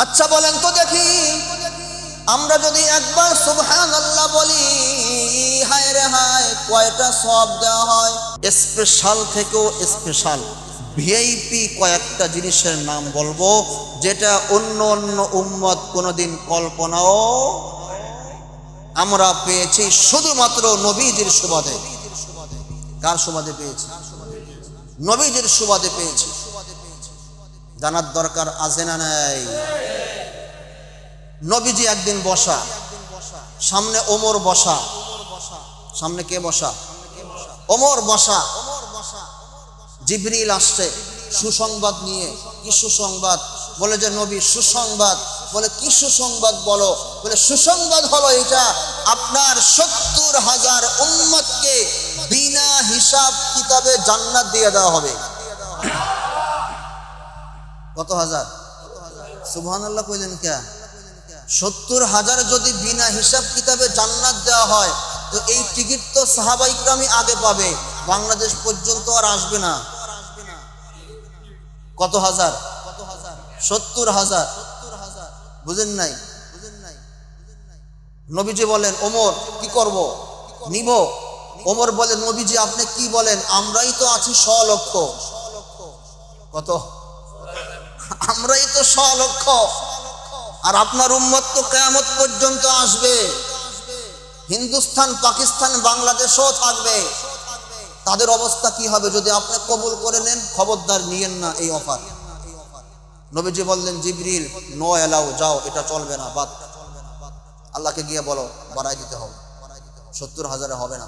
আচ্ছা বলেন তো দেখি, আমরা যদি একবার সুবহানাল্লাহ বলি, হায় রে হায়, কয়টা সওয়াব দেওয়া হয়? স্পেশাল থেকেও স্পেশাল ভিআইপি কয়েকটা জিনিসের নাম বলবো, যেটা অন্য অন্য উম্মত কোনোদিন কল্পনাও আমরা পেয়েছি শুধুমাত্র নবীজির সুবাদে। কার সুবাদে পেয়েছি? নবীজির সুবাদে পেয়েছি। জানার দরকার আছে না নাই? নবীজি একদিন বসা, সামনে ওমর বসা। সামনে কে বসা? ওমর বসা। জিবরিল আসছে সুসংবাদ নিয়ে। কি সুসংবাদ? বলে যে নবী সুসংবাদ। বলে কি সুসংবাদ বলো? বলে সুসংবাদ হলো এটা, আপনার ৭০,০০০ উম্মতকে বিনা হিসাব কিতাবে জান্নাত দিয়ে দেওয়া হবে। কত হাজার? সুবহানাল্লাহ কইলেন কে? ৭০,০০০ যদি বিনা হিসাব কিতাবে জান্নাত দেওয়া হয়, তো এই টিকিট তো সাহাবায়ে কিরামই আগে পাবে, বাংলাদেশ পর্যন্ত আর আসবে না। কত হাজার? ৭০,০০০। বুঝেন নাই? নবীজি বলেন, ওমর কি করব? নিব। ওমর বলেন, নবীজি আপনি কি বলেন? আমরাই তো আছি ১০০ লক্ষ। কত? আমরাই তো ১০০ লক্ষ, আর আপনার উম্মত তো কিয়ামত পর্যন্ত আসবে। হিন্দুস্তান, পাকিস্তান, বাংলাদেশও থাকবে। তাদের অবস্থা কি হবে যদি আপনি কবুল করে নেন? খবরদার নিয়েন না এই অফার। নবীজি বললেন, জিবরিল নো এলাও, যাও, এটা চলবে না, বাদ। আল্লাহকে গিয়ে বলো বাড়াই দিতে হবে, ৭০,০০০ হবে না।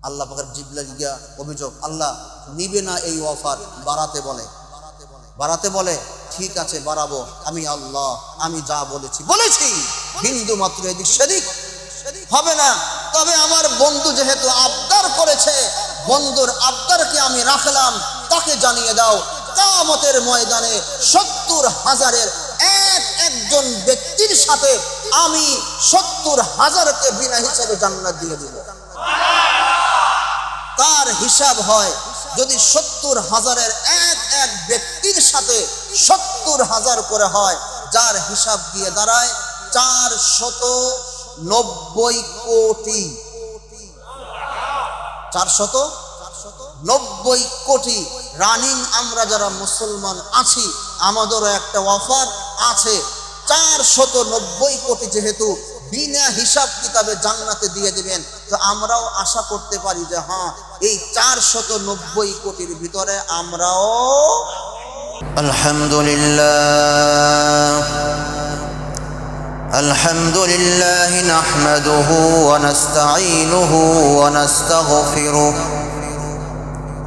আল্লাহ পাকের জিবরিল গিয়া অভিযোগ, আল্লাহ নিবে না এই অফার, বাড়াতে বলে। বাড়াতে বলে, ঠিক আছে বাড়াবো, আমি আল্লাহ, আমি যা বলেছি বলেছি। হিন্দু মাত্র এদিক সেদিক হবে না। তবে আমার বন্ধু যেহেতু আবদার করেছে, বন্ধুর আবদারকে আমি রাখলাম, তাকে জানিয়ে দাও কিয়ামতের ময়দানে ৭০,০০০-এর একজন ব্যক্তির সাথে আমি ৭০,০০০-কে বিনা হিসাবে জান্নাত দিয়ে দিব। তার হিসাব হয়, যদি ৭০,০০০-এর এক ব্যক্তির সাথে ৭০,০০০ করে হয়, যার হিসাব গিয়ে দাঁড়ায় ৪৯০ কোটি। ৪৯০ কোটি। রানিং আমরা যারা মুসলমান আছি, আমাদেরও একটা অফার আছে। ৪৯০ কোটি যেহেতু বিনা হিসাব কিতাবে জান্নাতে দিয়ে দিবেন, তো আমরাও আশা করতে পারি যে হ্যাঁ, এই ৪৯০ কোটির ভিতরে আমরাও। আলহামদুলিল্লাহ নাহমাদুহু ওয়া নাস্তাঈনুহু ওয়া নাস্তাগফিরুহু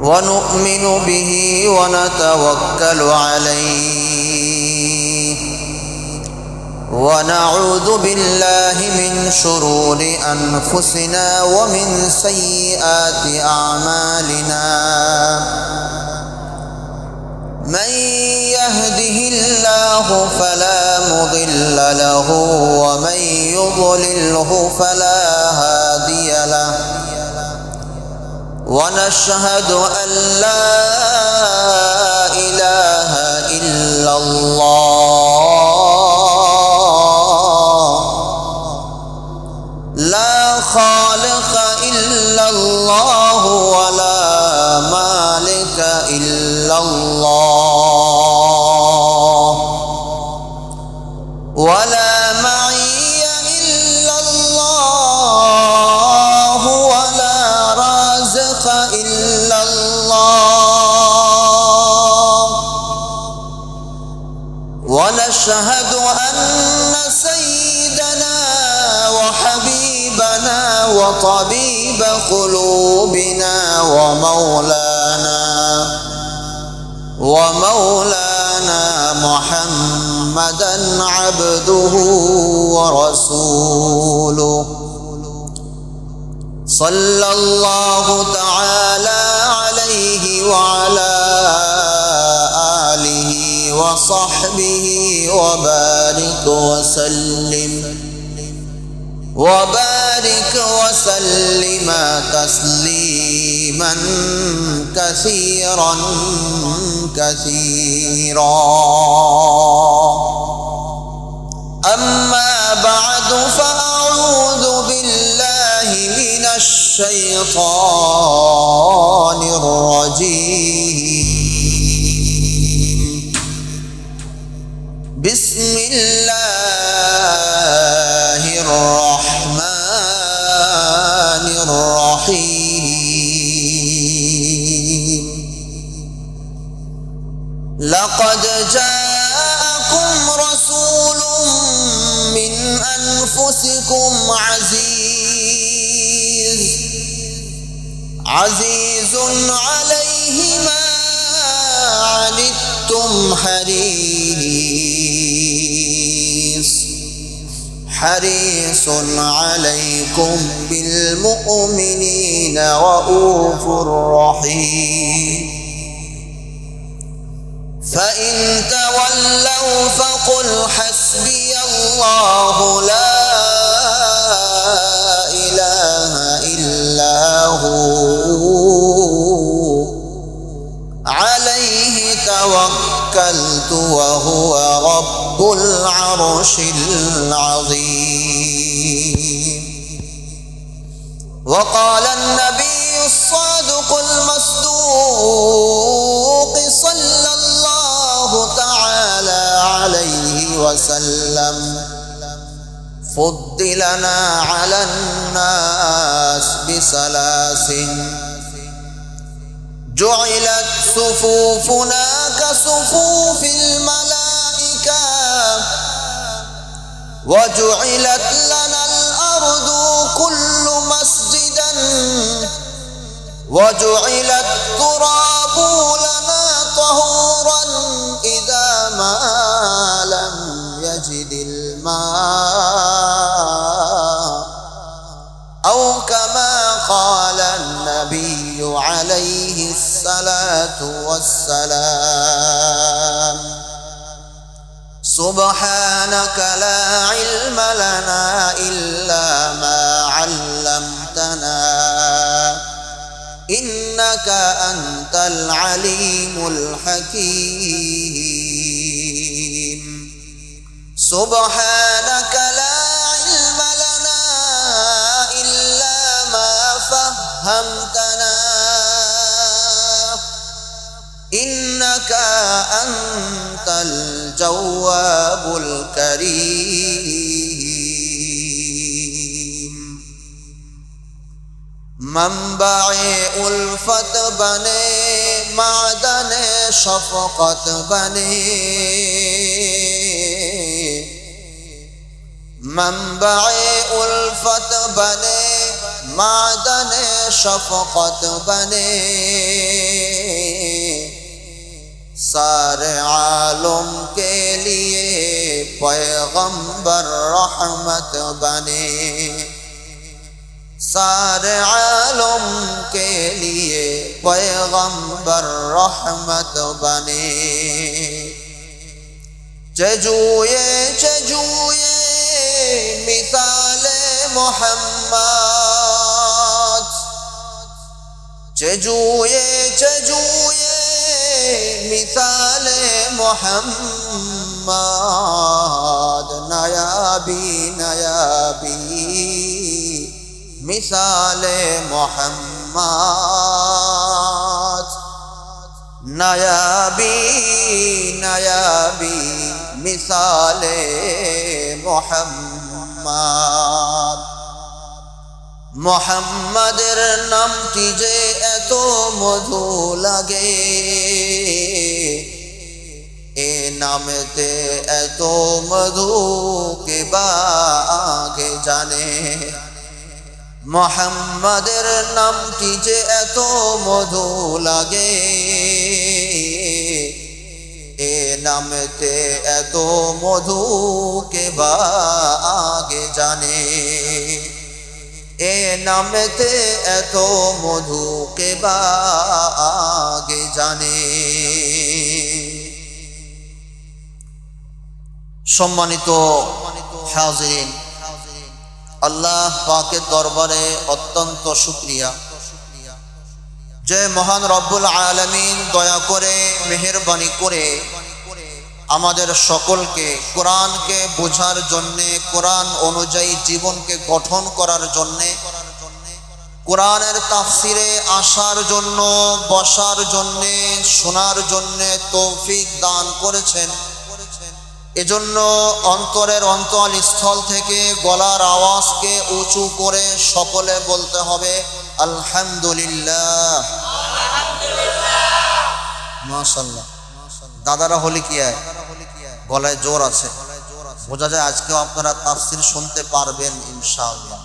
ওয়া নু'মিনু বিহি ওয়া নাতাওয়াক্কালু আলাইহি ওয়া নাউযু বিল্লাহি মিন শুরুরি আনফুসিনা ওয়া মিন সাইয়্যাতি আ'মালিনা। من يهده الله فلا مضل له ومن يضلله فلا هادي له ونشهد أن لا إله إلا الله لا خالق إلا الله ولا مالك إلا الله ولا معي إلا الله ولا رازق إلا الله ونشهد أن سيدنا وحبيبنا وطبيب قلوبنا ومولانا محمدا عبده ورسوله صلى الله تعالى عليه وعلى آله وصحبه وبارك وسلم تسليما كثيرا كثيرا. الشيطان الرجيم بسم الله الرحمن الرحيم لقد جاءكم رسول من أنفسكم عزيز عليه ما عنتم حريص عليكم بالمؤمنين رؤوف رحيم فإن تولوا فقل حسبي الله لا إله إلا هو عليه توكلت وهو رب العرش العظيم وقال النبي الصادق المصدوق صلى الله تعالى عليه وسلم فضلنا على الناس بثلاث جعلت صفوفنا كصفوف الملائكة وجعلت لنا الأرض كل مسجدا وجعل التراب لنا طهورا إذا ما لم يجد الماء أو كما قال النبي عليه الصلاة والسلام سبحانك لا علم لنا إلا ما علمتنا إنك أنت العليم الحكيم سبحانك لا علم لنا إلا ما فهمتنا إنك أنت الجواب الكريم منبع الفت بنے معدن شفقت بنے منبع الفت بنے معدن شفقت بنے سارے عالم کے لیے پیغمبر رحمت بنے سارے عالم کے لیے پیغمبر رحمت بنے چجوئے مثال محمد چجوئے مثال محمد نایابی مثال محمد نایابی مثال محمد মোহাম্মদের নামটি যে এত মধু লাগে এ নামেতে এত মধু কে বা আগে জানে মোহাম্মদের নামটি যে এত মধু লাগে এ নামেতে এত মধু কে বা আগে জানে এ নামেতে এত মধু কে বা আগে জানে সম্মানিত হাজিরিন আল্লাহ পাকের দরবারে অত্যন্ত শুকরিয়া যে মহান রব্বুল আলামিন দয়া করে মেহেরবানি করে আমাদের সকলকে কোরআনকে বোঝার জন্য কোরআন অনুযায়ী জীবনকে গঠন করার জন্য কোরআনের তাফসিরে আসার জন্য, বসার জন্যে, শোনার জন্যে তৌফিক দান করেছেন। এজন্য অন্তরের অন্তঃস্থল থেকে গলার আওয়াজকে উঁচু করে সকলে বলতে হবে আলহামদুলিল্লাহ। মাশাআল্লাহ। দাদারা হলি কি হয়, গলায় জোর আছে, বোঝা যায় আজকেও আপনারা তাফসির শুনতে পারবেন ইনশাআল্লাহ।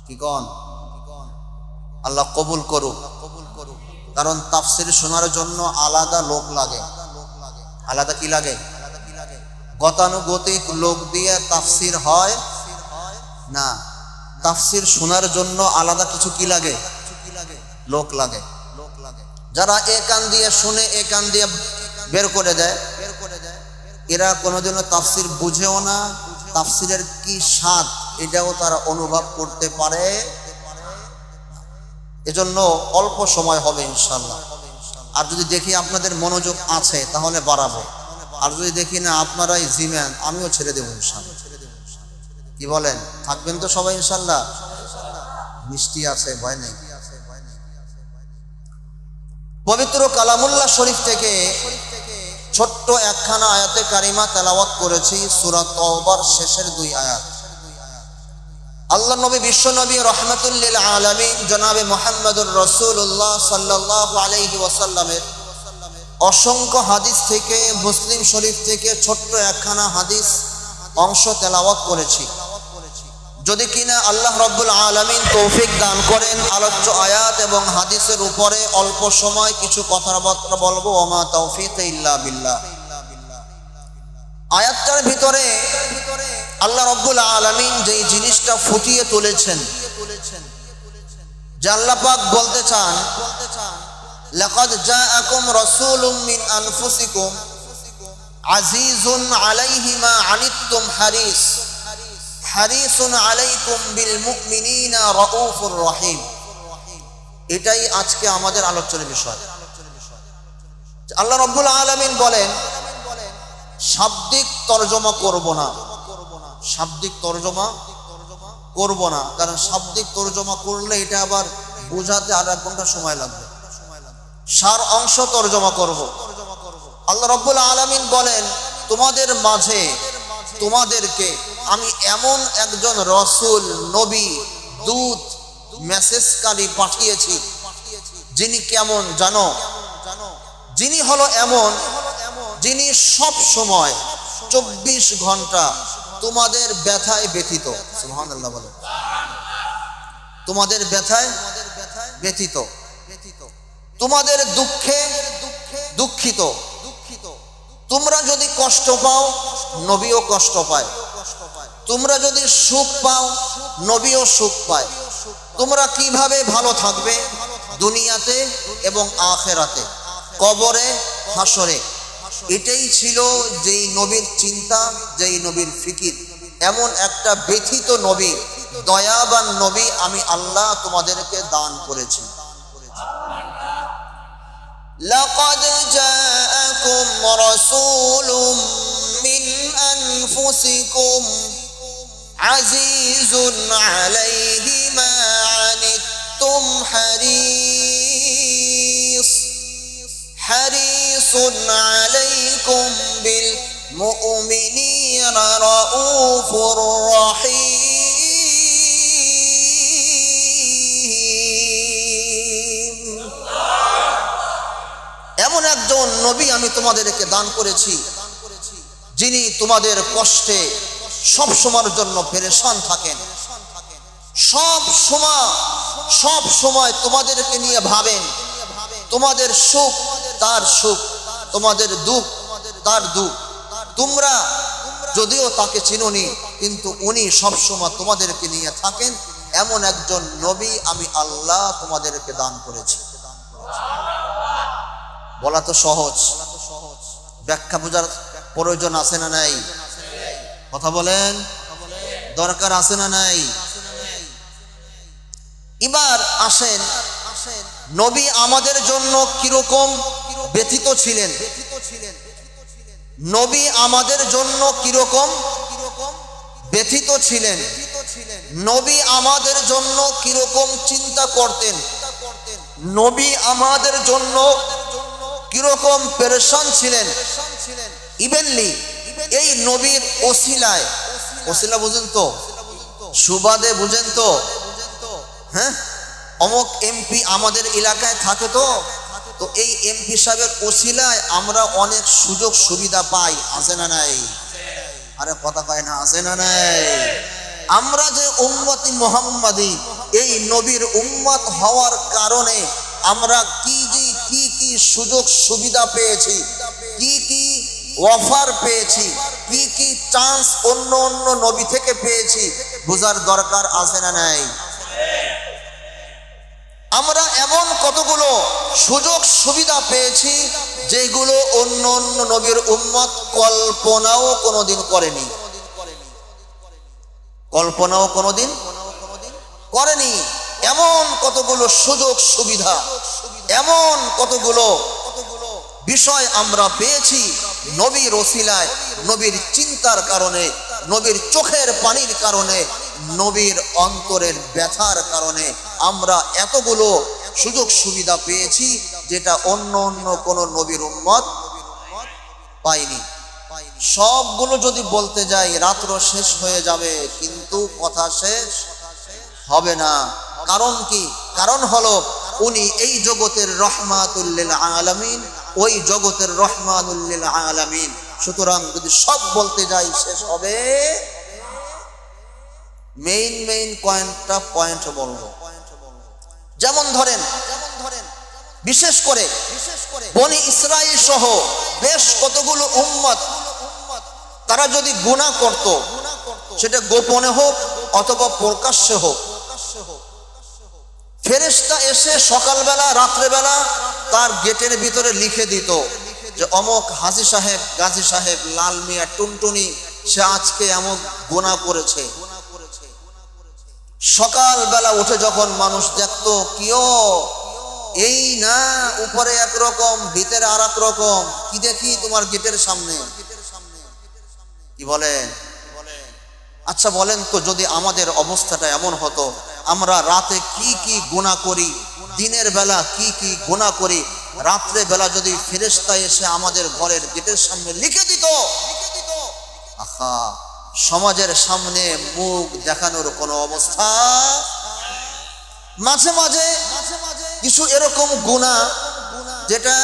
কি কোন? আল্লাহ কবুল করুক। কারণ তাফসির শোনার জন্য আলাদা লোক লাগে। আলাদা কি লাগে? গতানুগতিক লোক দিয়ে তাফসির হয় না, তাফসির শোনার জন্য আলাদা কিছু কি লাগে? লোক লাগে। যারা এ কান দিয়ে শুনে এ কান দিয়ে বের করে দেয়, এরা কোনোদিনও তাফসির বুঝেও না, তাফসিরের কি স্বাদ এটাও তারা অনুভব করতে পারে। এজন্য অল্প সময় হবে ইনশাআল্লাহ। আর যদি দেখি আপনাদের মনোযোগ আছে তাহলে বাড়াবো, আর যদি দেখি না আপনারাই জিম্যান, আমিও ছেড়ে দেবো ইনশাআল্লাহ। কি বলেন? থাকবেন তো সবাই ইনশাআল্লাহ? মিষ্টি আছে, ভয় নেই। পবিত্র কালামুল্লাহ শরীফ থেকে ছোট্ট একখানা আয়াতে কারিমা তেলাওয়াত করেছি, সূরা তাওবার শেষের 2 আয়াত। আল্লাহ নবী, বিশ্ব নবী রাহমাতুল লিল আলামিন জনাবে মুহাম্মদুর রাসূলুল্লাহ সাল্লাল্লাহু আলাইহি ওয়াসাল্লামের অসংখ্য হাদিস থেকে, মুসলিম শরীফ থেকে ছোট্ট একখানা হাদিস অংশ তেলাওয়াত করেছি। যদি কিনা আল্লাহ রাব্বুল আলামিন তৌফিক দান করেন, আলোচ্য আয়াত এবং হাদিসের উপরে অল্প সময় কিছু কথাবার্তা বলবো। ওমা তাওফীক ইল্লা বিল্লাহ। আয়াতটার ভিতরে আল্লাহ রাব্বুল আলামিন যেই জিনিসটা ফুটিয়ে তুলেছেন, যে আল্লাহ পাক বলতে চান, লাকাদ জাআকুম রাসূলুম মিন আনফুসিকুম আজিজুন আলাইহি মা আনিতুম হারিসুন আলাইকুম বিল মুমিনিনা রাউফুর রহিম। এটাই আজকে আমাদের আলোচনার বিষয়। আল্লাহ রাব্বুল আলামিন বলেন, শাব্দিক তরজমা করব না, শাব্দিক তরজমা করব না, কারণ শাব্দিক তরজমা করলে এটা আবার বোঝাতে আর 1 ঘন্টা সময় লাগবে। সার অংশ তরজমা করব। আল্লাহ রাব্বুল আলামিন বলেন, তোমাদের মাঝে তোমাদেরকে আমি এমন একজন রাসূল, নবী, দূত, মেসেজকারী পাঠিয়েছি, যিনি কেমন জানো? যিনি হলো এমন, যিনি সব সময় 24 ঘন্টা তোমাদের ব্যথায় ব্যথিত। সুবহানাল্লাহ বলে। তোমাদের ব্যথায় ব্যথিত, তোমাদের দুঃখে দুঃখিত। তোমরা যদি কষ্ট পাও, নবীও কষ্ট পায়। তোমরা যদি সুখ পাও, নবীও সুখ পায়। তোমরা কিভাবে ভালো থাকবে দুনিয়াতে এবং আখিরাতে, কবরে, হাসরে। এটাই ছিল যেই নবীর চিন্তা, যেই নবীর ফিকির। এমন একটা ব্যথিত নবী, দয়াবান নবী আমি আল্লাহ তোমাদেরকে দান করেছি। লাকাদ জাআকুম রাসূলুম মিন আনফুসিকুম আজিজুন আলাইহি মা আনিতুম হারিসুন আলাইকুম বিল মুমিনিনা রাউফুর রহিম। এমন একজন নবী আমি তোমাদেরকে দান করেছি, যিনি তোমাদের কষ্টে সব সময়ের জন্য পেরেশান থাকেন, সব সময় তোমাদেরকে নিয়ে ভাবেন। তোমাদের সুখ তার সুখ, তোমাদের দুঃখ তার দুঃখ। তোমরা যদিও তাকে চিনোনি, কিন্তু উনি সব সময় তোমাদেরকে নিয়ে থাকেন। এমন একজন নবী আমি আল্লাহ তোমাদেরকে দান করেছি। বলা তো সহজ, ব্যাখ্যা বোঝার প্রয়োজন আছে না নাই? কথা বলেন, দরকার আছে না নাই? এবার আসেন, নবী আমাদের জন্য কিরকম ব্যথিত ছিলেন, নবী আমাদের জন্য কিরকম ব্যথিত ছিলেন, নবী আমাদের জন্য কিরকম চিন্তা করতেন, নবী আমাদের জন্য কিরকম পেরেশান ছিলেন। ইভেনলি এই নবীর ওসিলায়, ওসিলা বুঝেন তো, সুবাদে বুঝেন তো, হ্যাঁ, অমুক এমপি আমাদের এলাকায় থাকে তো এই এমপি সাহেবের ওসিলায় আমরা অনেক সুযোগ সুবিধা পাই, আছে না নাই? আরে কথা কয় না, আছে না নাই? আমরা যে উম্মতি মুহাম্মাদি, এই নবীর উম্মত হওয়ার কারণে আমরা কি সুযোগ সুবিধা পেয়েছি, কি অফার পেয়েছি, কি চান্স অন্য অন্য নবী থেকে পেয়েছি, বোঝার দরকার আছে না নাই? আমরা এমন কতগুলো সুযোগ সুবিধা পেয়েছি যেগুলো অন্য অন্য নবীর উম্মত কল্পনাও কোনোদিন করেনি, কল্পনাও কোনোদিন করেনি। এমন কতগুলো সুযোগ সুবিধা, এমন কতগুলো বিষয় আমরা পেয়েছি নবীর ওসিলায়, নবীর চিন্তার কারণে, নবীর চোখের পানির কারণে, নবীর অন্তরের ব্যথার কারণে আমরা এতগুলো সুযোগ সুবিধা পেয়েছি যেটা অন্য অন্য কোন নবীর উম্মত পায়নি। সবগুলো যদি বলতে যাই রাত্র শেষ হয়ে যাবে, কিন্তু কথা শেষ হবে না। কারণ কি? কারণ হলো উনি এই জগতের রহমাতুল লিল আলামিন, ওই জগতের রহমাতুল লিল আলামিন। সুতরাং যদি সব বলতে যাই শেষ হবে। মেইন কয়েকটা পয়েন্ট বলবো। যেমন ধরেন বিশেষ করে বনি ইসরাইল সহ বেশ কতগুলো উম্মত তারা যদি গুনাহ করত, সেটা গোপনে হোক অথবা প্রকাশ্যে হোক, ফেরেশতা এসে সকালবেলা রাত্রেবেলা তার গেটের ভিতরে লিখে দিত যে অমুক হাজী সাহেব, গাজী সাহেব, লাল মিয়া, টুনটুনি সে আজকে এমন গুনাহ করেছে। সকালবেলা উঠে যখন মানুষ দেখতো, কিও এই না, উপরে একরকম ভিতরে আর এক রকম, কি দেখি তোমার গেটের সামনে, কি বলেন? আচ্ছা বলেন তো, যদি আমাদের অবস্থাটা এমন হতো, আমরা রাতে কি গুনাহ করি, দিনের বেলা কি গুনাহ করি, রাত্রে বেলা যদি ফেরেশতা এসে আমাদের ঘরের গেটের সামনে লিখে দিত, আহা, সমাজের সামনে মুখ দেখানোর কোনো অবস্থা। মাঝে মাঝে কিছু এরকম গুনাহ যেটা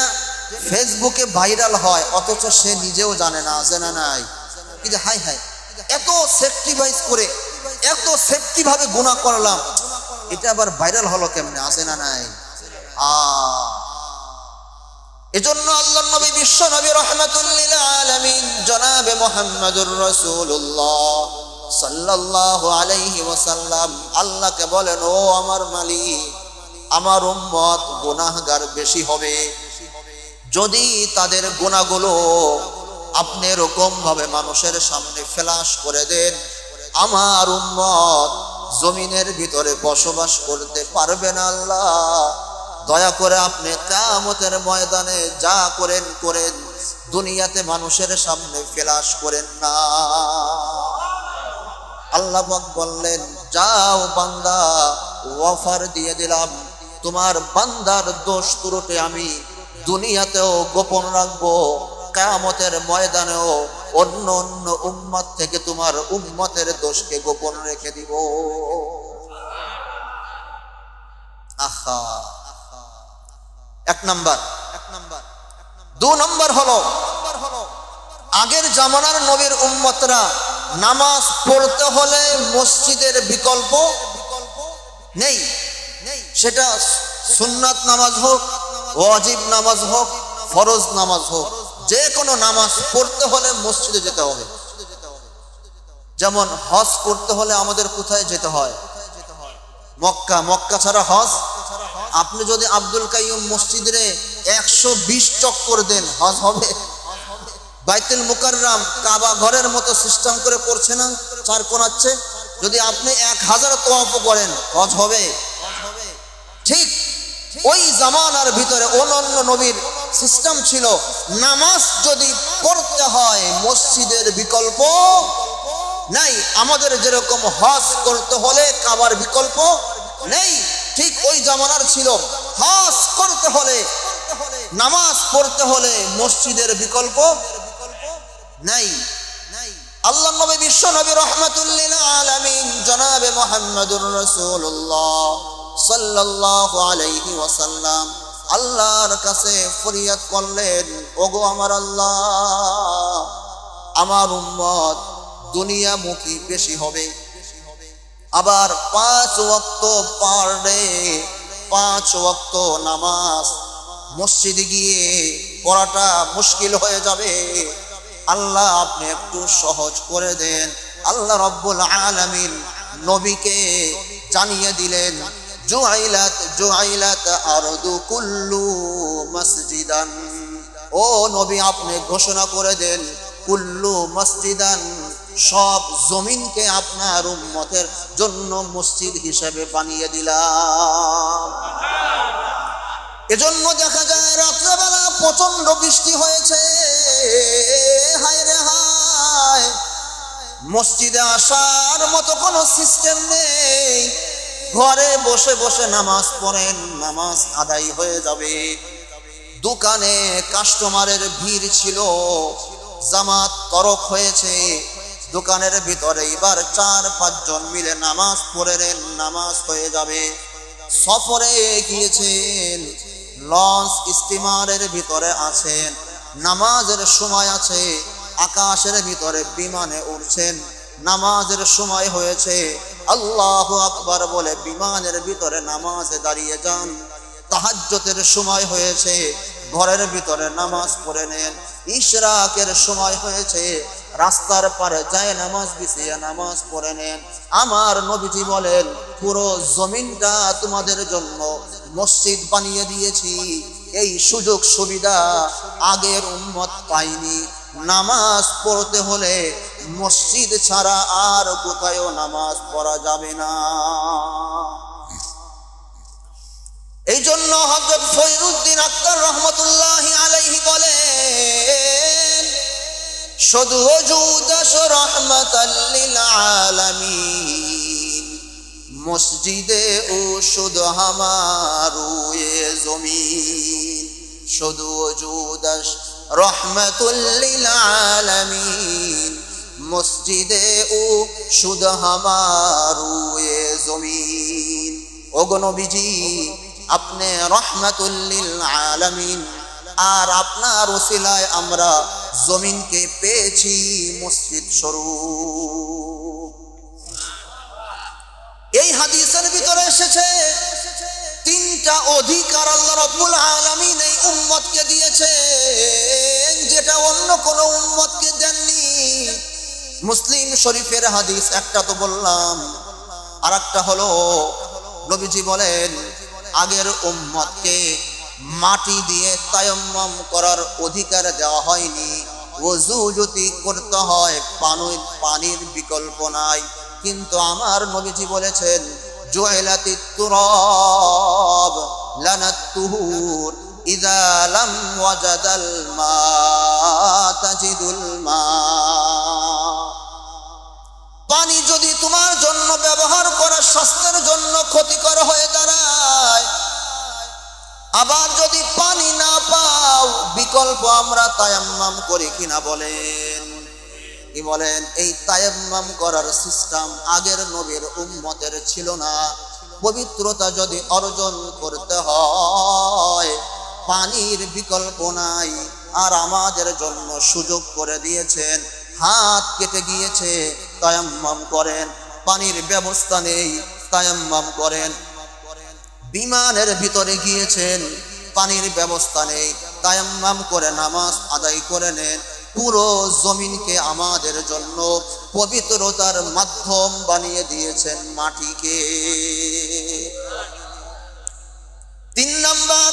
ফেসবুকে ভাইরাল হয় অথচ সে নিজেও জানে না, আছে না নাই? কিন্তু হাই হাই, এত সেফটিভাইজ করে, এত সেফটি ভাবে গুনাহ করলাম, এটা আবার ভাইরাল হলো কেমনে, আছে না নাই? এজন্য আল্লাহর নবী, বিশ্ব নবী রাহমাতুল লিল আলামিন জনাবে মুহাম্মদুর রাসূলুল্লাহ সাল্লাল্লাহু আলাইহি ওয়াসাল্লাম আল্লাহকে বলেন, ও আমার মালিক, আমার উম্মত গুনাহগার বেশি হবে, যদি তাদের গুনাহগুলো আপনি এরকম ভাবে মানুষের সামনে ফ্ল্যাশ করে দেন, আমার উম্মত জমিনের ভিতরে বসবাস করতে পারবে না। আল্লাহ দয়া করে আপনি কিয়ামতের ময়দানে যা করেন দুনিয়াতে মানুষের সামনে ফ্ল্যাশ করেন না। আল্লাহ পাক বললেন, যাও বান্দা, অফার দিয়ে দিলাম, তোমার বান্দার দোষ ত্রুটি আমি দুনিয়াতেও গোপন রাখবো, কিয়ামতের ময়দানেও অন্য অন্য উম্মত থেকে তোমার উম্মতের দোষকে গোপন রেখে দিব। আহা, এক নাম্বার। দু নম্বর হলো, আগের জামানার নবীর উম্মতরা নামাজ পড়তে হলে মসজিদের বিকল্প নেই, সেটা সুন্নাত নামাজ হোক, ওয়াজিব নামাজ হোক, ফরজ নামাজ হোক, যে কোনো নামাজ পড়তে হলে মসজিদে যেতে হবে। যেমন হজ করতে হলে আমাদের কোথায় যেতে হয়? মক্কা। মক্কা ছাড়া হজ, আপনি যদি আব্দুল কাইয়ুম মসজিদে 120 চক্কর দেন, হজ হবে? বাইতুল মুকাররম কাবা ঘরের মতো সিস্টেম করে করছে না, চার কোণাচ্ছে, যদি আপনি 1000 তওয়াফ করেন, হজ হবে? ঠিক ওই জামানার ভিতরে অন্যান্য নবীর সিস্টেম ছিল, নামাজ যদি পড়তে হয় মসজিদের বিকল্প নাই। আমাদের যেরকম হজ করতে হলে কাবার বিকল্প নেই, ঠিক ওই জামানার ছিল হজ করতে হলে, নামাজ পড়তে হলে মসজিদের বিকল্প নাই। আল্লাহ নবী বিশ্ব নবী রাহমাতুল লিল আলামিন জনাবে মুহাম্মদুর রাসূলুল্লাহ সাল্লাল্লাহু আলাইহি ওয়াসাল্লাম আল্লাহর কাছে ফরিয়াদ করলেন, ওগো আমার আল্লাহ, আমার উম্মত দুনিয়ামুখী বেশি হবে, আবার 5 ওয়াক্ত পার ডে 5 ওয়াক্ত নামাজ মসজিদে গিয়ে পড়াটা মুশকিল হয়ে যাবে, আল্লাহ আপনি একটু সহজ করে দেন। আল্লাহ রাব্বুল আলামিন নবীকে জানিয়ে দিলেন, জুআইলাত আরদু কুল্লু মসজিদান, ও নবী আপনি ঘোষণা করে দেন, কুল্লু মসজিদান, সব জমিনকে আপনার উম্মতের জন্য মসজিদ হিসেবে বানিয়ে দিলাম। এজন্য দেখা যায় রাত্রেবেলা প্রচন্ড বৃষ্টি হয়েছে, হায় রে হায়, মসজিদে আসার মতো কোনো সিস্টেম নেই, ঘরে বসে বসে নামাজ পড়েন, নামাজ আদায় হয়ে যাবে। দোকানে কাস্টমারের ভিড় ছিল, জামাত তরক হয়েছে, দোকানের ভিতরে এবার 4-5 জন মিলে নামাজ পড়েন, নামাজ হয়ে যাবে। সফরে গিয়েছেন, লঞ্চ স্টিমারের ভিতরে আছেন, নামাজের সময় আছে, আকাশের ভিতরে বিমানে উঠছেন, নামাজের সময় হয়েছে, আল্লাহু আকবার বলে বিমানের ভিতরে নামাজে দাঁড়িয়ে যান। তাহাজ্জুদের সময় হয়েছে, ঘরের ভিতরে নামাজ পড়ে নেন। ইশরাকের সময় হয়েছে, রাস্তার পারে যায় নামাজ বিছিয়ে নামাজ পড়ে নেন। আমার নবীজি বলেন, পুরো জমিনটা তোমাদের জন্য মসজিদ বানিয়ে দিয়েছি। এই সুযোগ সুবিধা আগের উম্মত পায়নি। নামাজ পড়তে হলে মসজিদ ছাড়া আর কোথাও নামাজ পড়া যাবে না। এই জন্য হযরত ফয়রুদ্দিন আক্তার রহমতুল্লাহি আলাইহি বলেন, শুধু ওজুদাস রহমাতাল লিল আলামিন, মসজিদে ও শুধু হামারু এ জমিন, শুধু ওজুদাস রহমাতুল লিল আলামিন, মসজিদে ও শুধু হামারু এ জমিন। ওগো নবীজি আপনি রহমাতুল লিল আলামিন, আর আপনার ওসিলায় আমরা জমিনকে পেয়েছি মসজিদ স্বরূপ। এই হাদিসের ভিতরে এসেছে 3টা অধিকার আল্লাহ রাব্বুল আলামিন এই উম্মতকে দিয়েছেন, যেটা অন্য কোন উম্মতকে দেননি। মুসলিম শরীফের হাদিস একটা তো বললাম, আর একটা হলো নবীজি বলেন, আগের উম্মতকে মাটি দিয়ে তায়াম্মুম করার অধিকার দেওয়া হয়নি। ওযু যদি করতে হয় পানির বিকল্প নাই, কিন্তু আমার নবীজি বলেছেন, জুইলাতিত তুরাব লানাত তুহুর ইযা লাম ওয়াজাদাল মা তাজিদুল মা। পানি যদি তোমার জন্য ব্যবহার করা স্বাস্থ্যের জন্য ক্ষতিকর হয়ে দাঁড়ায়, আবার যদি পানি না পাও বিকল্প আমরা তায়াম্মুম করি কিনা বলেন? কি বলেন? এই তায়াম্মুম করার সিস্টেম আগের নবীর উম্মতের ছিল না। পবিত্রতা যদি অর্জন করতে হয় পানির বিকল্প নাই, আর আমাদের জন্য সুযোগ করে দিয়েছেন, হাত কেটে গিয়েছে তায়াম্মুম করেন, পানির ব্যবস্থা নেই তায়াম্মুম করেন। বিমানের ভিতরে গিয়েছেন, পানির ব্যবস্থা নেই, তায়াম্মুম করে নামাজ আদায় করে নেন। পুরো জমিনকে আমাদের জন্য পবিত্রতার মাধ্যম বানিয়ে দিয়েছেন মাটিকে। 3 নাম্বার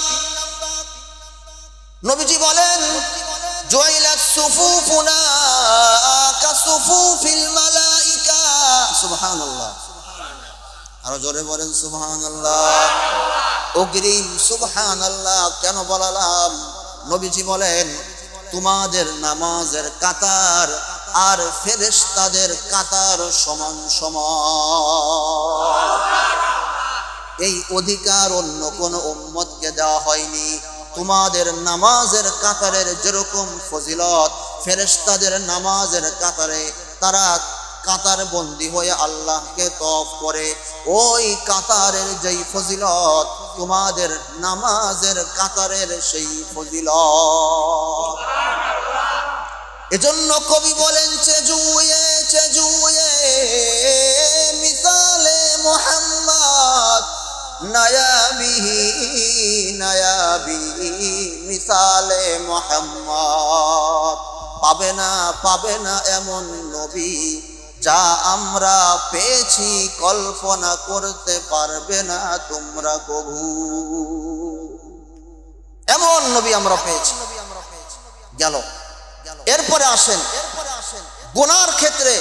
নবীজি বলেন, জুইলাত সুফুফুনা কাসুফুফিল মালাইকা। সুবহানাল্লাহ, আরো জোরে বলেন সুবহানাল্লাহ। অগ্রিম সুবহানাল্লাহ কেন বললাম? নবীজি বলেন, তোমাদের নামাজের কাতার আর ফেরেশতাদের কাতার সমান সমান। এই অধিকার অন্য কোন উম্মতকে দেওয়া হয়নি। তোমাদের নামাজের কাতারের যেরকম ফজিলত, ফেরেশতাদের নামাজের কাতারে তারা কাতার বন্দী হয়ে আল্লাহকে তওয়াফ করে, ওই কাতারের যেই ফজিলত তোমাদের নামাজের কাতারের সেই ফজিলত। এজন্য কবি বলেন চেজুয়ে চেজুয়ে মিসালে মুহাম্মদ নায়াবিহি নায়াবিহি মিসালে মুহাম্মদ। পাবে না এমন নবী যা আমরা পেয়েছি, কল্পনা করতে পারবে না তোমরা কবু। এমন নবী আমরা পেয়েছি। গেল। এরপরে আসেন গুনার ক্ষেত্রে।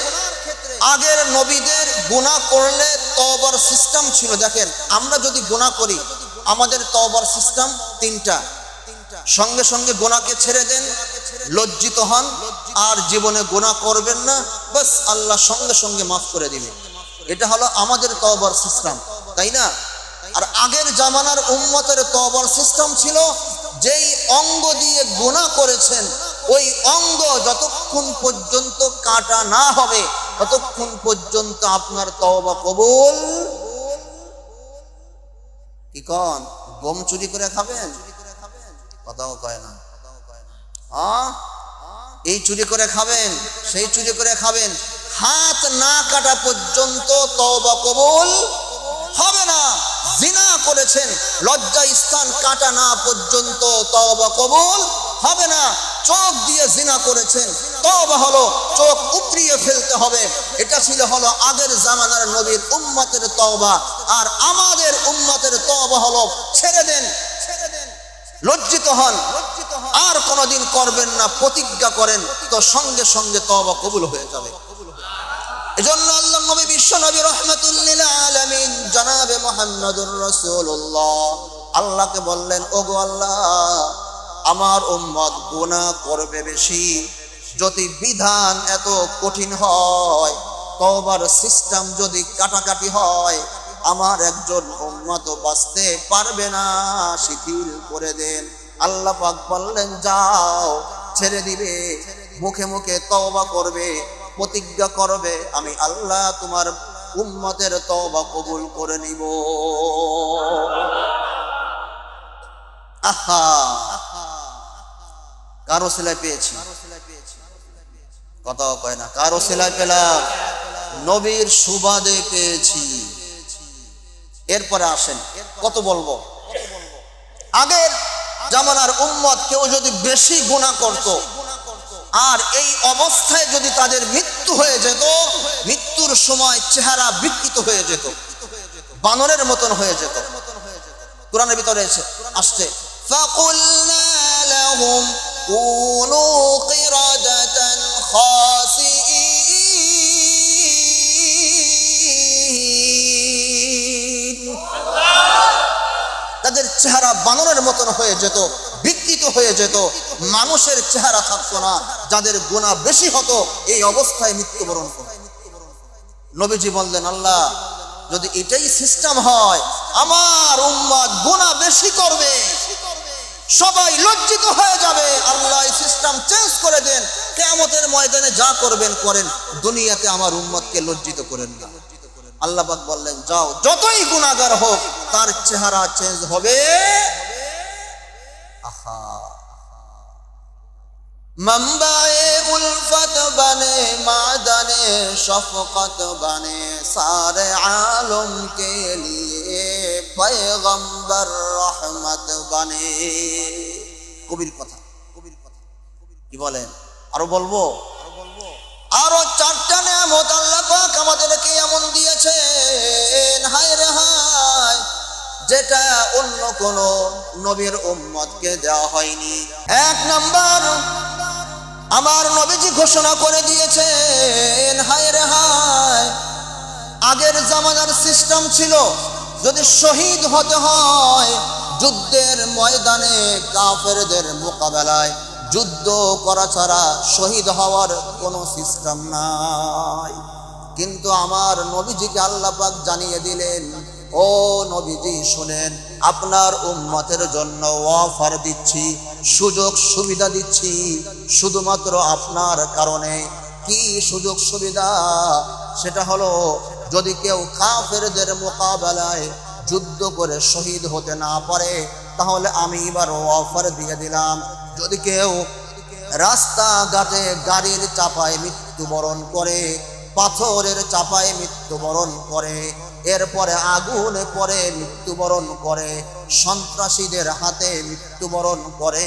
আগের নবীদের গুনাহ করলে তওবার সিস্টেম ছিল। দেখেন আমরা যদি গুনাহ করি, আমাদের তওবার সিস্টেম তিনটা। সঙ্গে সঙ্গে গুনাহকে ছেড়ে দেন, লজ্জিত হন, আর জীবনে গুনাহ করবেন না, বাস আল্লাহ সঙ্গে সঙ্গে মাফ করে দিবেন। এটা হলো আমাদের তওবার সিস্টেম, তাই না? আর আগের জামানার উম্মতের তওবার সিস্টেম ছিল, যেই অঙ্গ দিয়ে গুনাহ করেছেন ওই অঙ্গ যতক্ষণ পর্যন্ত কাটা না হবে ততক্ষণ পর্যন্ত আপনার তওবা কবুল। কি কোন গম চুরি করে খাবেন? কথাও কয় না। এই চুরি করে খাবেন, সেই চুরি করে খাবেন, হাত না কাটা পর্যন্ত তওবা কবুল হবে না। জিনা করেছেন, লজ্জা স্থান কাটা না পর্যন্ত তওবা কবুল হবে না। চোখ দিয়ে জিনা করেছেন, তওবা হলো চোখ উপড়িয়ে ফেলতে হবে। এটা ছিল হলো আগের জামানার নবীর উম্মতের তওবা। আর আমাদের উম্মতের তওবা হলো ছেড়ে দেন, লজ্জিত হন, আর কোনোদিন করবেন না, প্রতিজ্ঞা করেন, তো সঙ্গে সঙ্গে তওবা কবুল হয়ে যাবে। এজন্য আল্লাহর নবী বিশ্ব নবী রাহমাতুল লিল আলামিন জনাবে মুহাম্মদুর রাসূলুল্লাহ আল্লাহকে বললেন, ওগো আল্লাহ, আমার উম্মত গুনাহ করবে বেশি, যদি বিধান এত কঠিন হয়, তওবার সিস্টেম যদি কাটাকাটি হয়, আমার একজন উম্মত বাঁচতে পারবে না, শিথিল করে দেন। আল্লাহ পাক বললেন, যাও, ছেড়ে দিবে, মুখে মুখে তওবা করবে, প্রতিজ্ঞা করবে, আমি আল্লাহ তোমার উম্মতের তওবা কবুল করে নিব। আহা, কারো সেলাই পেয়েছি? কথাও কয় না। কারো সেলাই পেলাম? নবীর সুবাদে পেয়েছি। এরপরে আসেন, কত বলবো। আগের জামানার উম্মত কেউ যদি বেশি গুনাহ করত, আর এই অবস্থায় যদি তাদের মৃত্যু হয়ে যেত, মৃত্যুর সময় চেহারা বিকৃত হয়ে যেত, বানরের মতন হয়ে যেত। কোরআনের ভিতরে আসছে, ফাকুলনা লাহুম কুনু কিরাদাতান খাসিইন। তাদের চেহারা বানরের মতন হয়ে যেত, বিকৃত হয়ে যেত, মানুষের চেহারা থাকতো না। যাদের গুনাহ বেশি হতো এই অবস্থায় মৃত্যুবরণ করত। নবীজি বললেন, আল্লাহ, যদি এটাই সিস্টেম হয়, আমার উম্মত গুনাহ বেশি করবে, সবাই লজ্জিত হয়ে যাবে। আল্লাহ এই সিস্টেম চেঞ্জ করে দেন, কিয়ামতের ময়দানে যা করবেন করেন, দুনিয়াতে আমার উম্মতকে লজ্জিত করেন না। আল্লাহ পাক বললেন, যাও, যতই গুনাহগার হোক তার চেহারা চেঞ্জ হবে। আহা, मंबाए उल्फत बने मादने शफकत बने सारे आलम के लिए पैगंबर रहमत बने। কবির কথা কি বলেন? আরো বলবো? আরো চারটা নেয়ামত আল্লাহ পাক আমাদেরকে এমন দিয়েছেন, হায় রে হায়, যেটা অন্য কোন নবীর উম্মতকে দেওয়া হয়নি। এক নাম্বার, আমার নবীজি ঘোষণা করে দিয়েছেন, হায় রে হায়, আগের জামানার সিস্টেম ছিল, যদি শহীদ হতে হয় যুদ্ধের ময়দানে কাফেরদের মোকাবেলায়, যুদ্ধ করা ছাড়া শহীদ হওয়ার কোনো সিস্টেম নাই। কিন্তু আমার নবীজিকে আল্লাহ পাক জানিয়ে দিলেন, ও নবীজি শুনেন, আপনার উম্মতের জন্য অফার দিচ্ছি, সুযোগ সুবিধা দিচ্ছি, শুধুমাত্র আপনার কারণে। কি সুযোগ সুবিধা? সেটা হলো, যদি কেউ কাফেরদের মোকাবেলায় যুদ্ধ করে শহীদ হতে না পারে, তাহলে আমি এবার অফার দিয়ে দিলাম, যদি কেউ রাস্তাঘাটে গাড়ির চাপায় মৃত্যুবরণ করে, পাথরের চাপায় মৃত্যুবরণ করে, এরপরে আগুনে পরে মৃত্যুবরণ করে, সন্ত্রাসীদের হাতে মৃত্যুবরণ করে,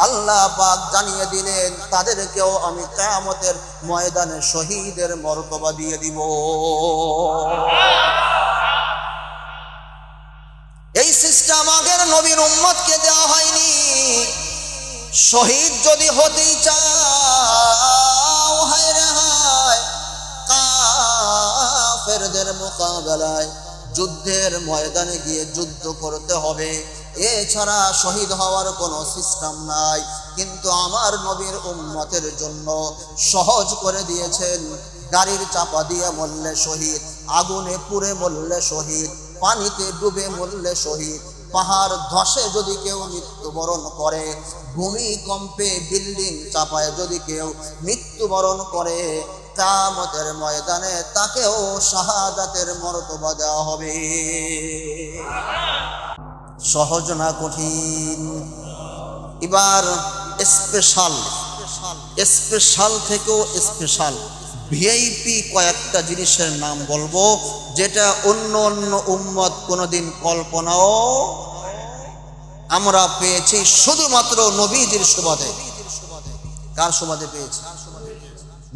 আল্লাহ পাক জানিয়ে দিলেন তাদেরকেও আমি কিয়ামতের ময়দানে শহীদের মর্তবা দিয়ে দিব। এই সিস্টেম আগের নবীর উম্মতকে দেওয়া হয়নি। শহীদ যদি হতেই চাও, হায় রে হায়, কাফেরদের মোকাবেলায় যুদ্ধের ময়দানে গিয়ে যুদ্ধ করতে হবে, এছাড়া শহীদ হওয়ার কোনো সিস্টেম নাই। কিন্তু আমার নবীর উম্মতের জন্য সহজ করে দিয়েছেন। গাড়ির চাপা দিয়ে মরলে শহীদ, আগুনে পুড়ে মরলে শহীদ, পানিতে ডুবে মরলে শহীদ, পাহাড় ধসে যদি কেউ মৃত্যুবরণ করে, ভূমিকম্পে বিল্ডিং চাপায় যদি কেউ মৃত্যুবরণ করে, কিয়ামতের ময়দানে তাকেও শাহাদাতের মর্তবা দেওয়া হবে। সহজ না কঠিন? এবার স্পেশাল থেকেও স্পেশাল ভিআইপি কয়েকটা জিনিসের নাম বলবো, যেটা অন্য অন্য উম্মত কোনোদিন কল্পনাও আমরা পেয়েছি শুধুমাত্র নবীজির সুবাদে। কার সুবাদে পেয়েছি?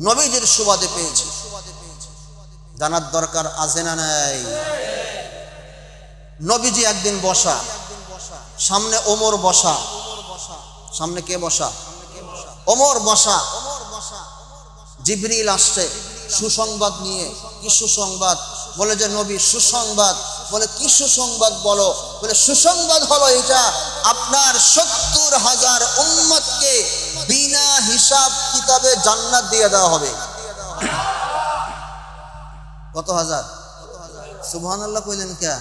নবীজির সুবাদে পেয়েছি। জানার দরকার আছে না নাই? নবীজি একদিন বসা, সামনে ওমর বসা। সামনে কে বসা? ওমর বসা। জিবরিল আসছে সুসংবাদ নিয়ে। কি সুসংবাদ? বলে যে নবী সুসংবাদ। বলে কি সুসংবাদ বলো? বলে সুসংবাদ হলো এটা, আপনার 70,000 উম্মতকে বিনা হিসাব কিতাবে জান্নাত দিয়ে দেওয়া হবে। কত হাজার? সুবহানাল্লাহ কইলেন কে?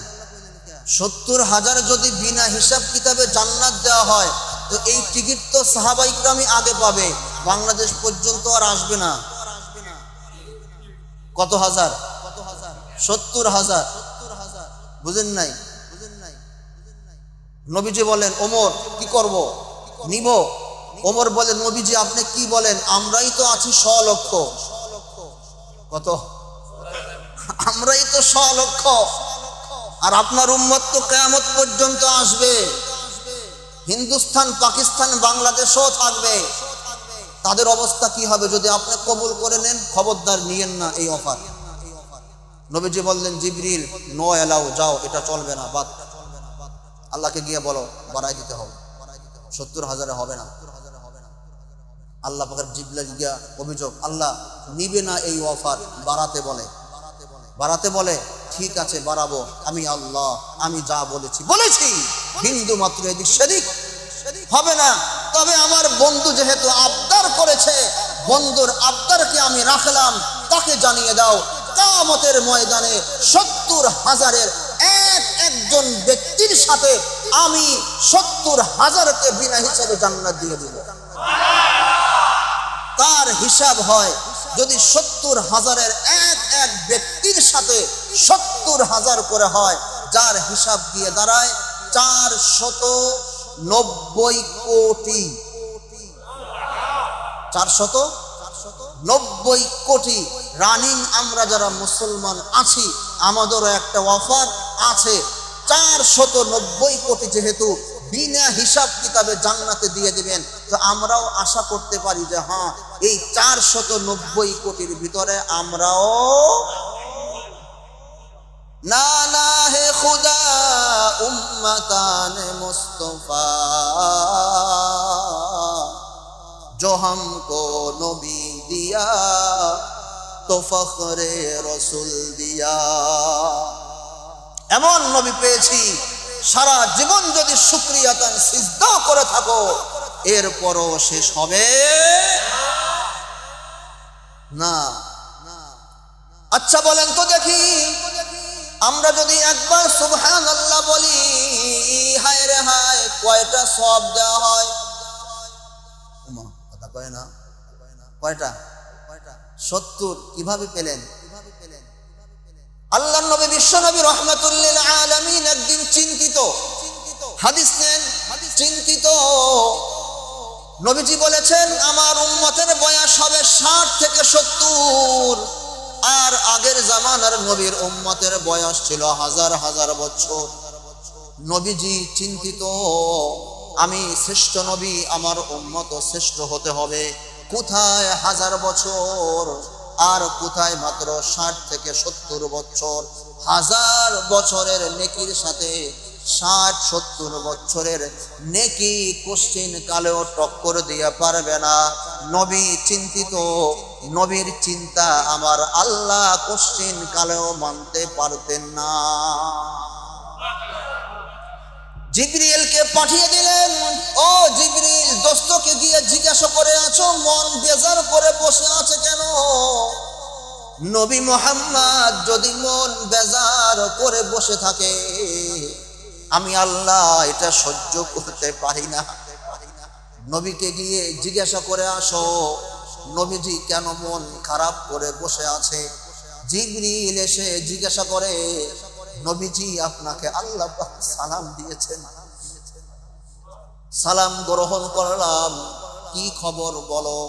70,000 যদি বিনা হিসাব কিতাবে জান্নাত দেওয়া হয়, তো এই টিকিট তো সাহাবায়ে ইকরামই আগে পাবে, বাংলাদেশ পর্যন্ত আর আসবে না। কত হাজার? 70,000। বুঝেন নাই? নবীজি বলেন, ওমর কি করব? নিব? ওমর বলেন, নবীজি আপনি কি বলেন? আমরাই তো আছি 100 লক্ষ। কত? আমরাই তো 100 লক্ষ, আর আপনার উম্মত তো কিয়ামত পর্যন্ত আসবে। হিন্দুস্তান, পাকিস্তান, বাংলাদেশও থাকবে। তাদের অবস্থা কি হবে যদি আপনি কবুল করে নেন? খবরদার নিয়েন না এই অফার। নবীজি বললেন, জিবরিল নো এলাও, যাও, এটা চলবে না, বাদ। আল্লাহকে গিয়ে বলো বাড়াই দিতে হবে, 70,000 হবে না। আল্লাহ পাকের জিবরিল গিয়া অভিযোগ, আল্লাহ নিবে না এই অফার, বাড়াতে বলে। বাড়াতে বলে, ঠিক আছে বাড়াবো, আমি আল্লাহ, আমি যা বলেছি। হিন্দু মাত্র এদিক সেদিক হবে না। তবে আমার বন্ধু যেহেতু আবদার করেছে, বন্ধুর আবদারকে আমি রাখলাম, তাকে জানিয়ে দাও কিয়ামতের ময়দানে 70,000-এর একজন ব্যক্তির সাথে আমি 70,000-কে বিনা হিসাবে জান্নাত দিয়ে দেব। তার হিসাব হয়, যদি 70,000-এর এক ব্যক্তির সাথে 70,000 করে হয়, যার হিসাব দিয়ে দাঁড়ায় 490 কোটি। 490 কোটি। রানিং আমরা যারা মুসলমান আছি, আমাদেরও একটা অফার আছে। 490 কোটি যেহেতু বিনা হিসাব কিতাবে জান্নাতে দিয়ে দিবেন, তো আমরাও আশা করতে পারি যে হ্যাঁ, এই 490 কোটির ভিতরে আমরাও না না হে খুদা উম্মতানে মুস্তফা जो हमको नबी दिया तो फखरे रसूल दिया। এমন নবী পেয়েছি, সারা জীবন যদি শুকরিয়া তান সিজদা করে থাকো, এরপরও শেষ হবে না। আচ্ছা বলেন তো দেখি, আমরা যদি একবার সুবহানাল্লাহ বলি, হায় রে হায়, কয়টা সওয়াব দেওয়া হয়? কথা কয় না, কয়টা? 70। কিভাবে পেলেন? আল্লাহর নবী বিশ্বনবী রাহমাতুল লিল আলামিন একদিন চিন্তিত, হাদিস নেন, চিন্তিত। নবীজি বলেছেন আমার উম্মতের বয়স হবে 60 থেকে 70, আর আগের জামানার নবীর উম্মতের বয়স ছিল হাজার হাজার বছর। নবীজি চিন্তিত, আমি শ্রেষ্ঠ নবী, আমার উম্মত শ্রেষ্ঠ হতে হবে, কোথায় 1000 বছর আর কোথায় মাত্র 60 থেকে 70 বছর। 1000 বছরের নেকির সাথে 60-70 বছরের নেকি কোশ্চিন কালেও টক্কর দিয়ে পারবে না। নবী চিন্তিত, নবীর চিন্তা আমার আল্লাহ কোশ্চিন কালেও মানতে পারতেন না। জিবরিলকে পাঠিয়ে দিলেন, ও জিবরিল, দোস্তকে গিয়ে জিজ্ঞাসা করে আছো মন বেজার করে বসে আছে কেন? নবী মুহাম্মদ যদি মন বেজার করে বসে থাকে, আমি আল্লাহ এটা সহ্য করতে পারি না। নবীকে গিয়ে জিজ্ঞাসা করে আসো নবীজি কেন মন খারাপ করে বসে আছে। জিবরিল এসে জিজ্ঞাসা করে, নবীজি আপনাকে আল্লাহ পাক সালাম দিয়েছেন। সালাম গ্রহণ করলাম, কি খবর বলো,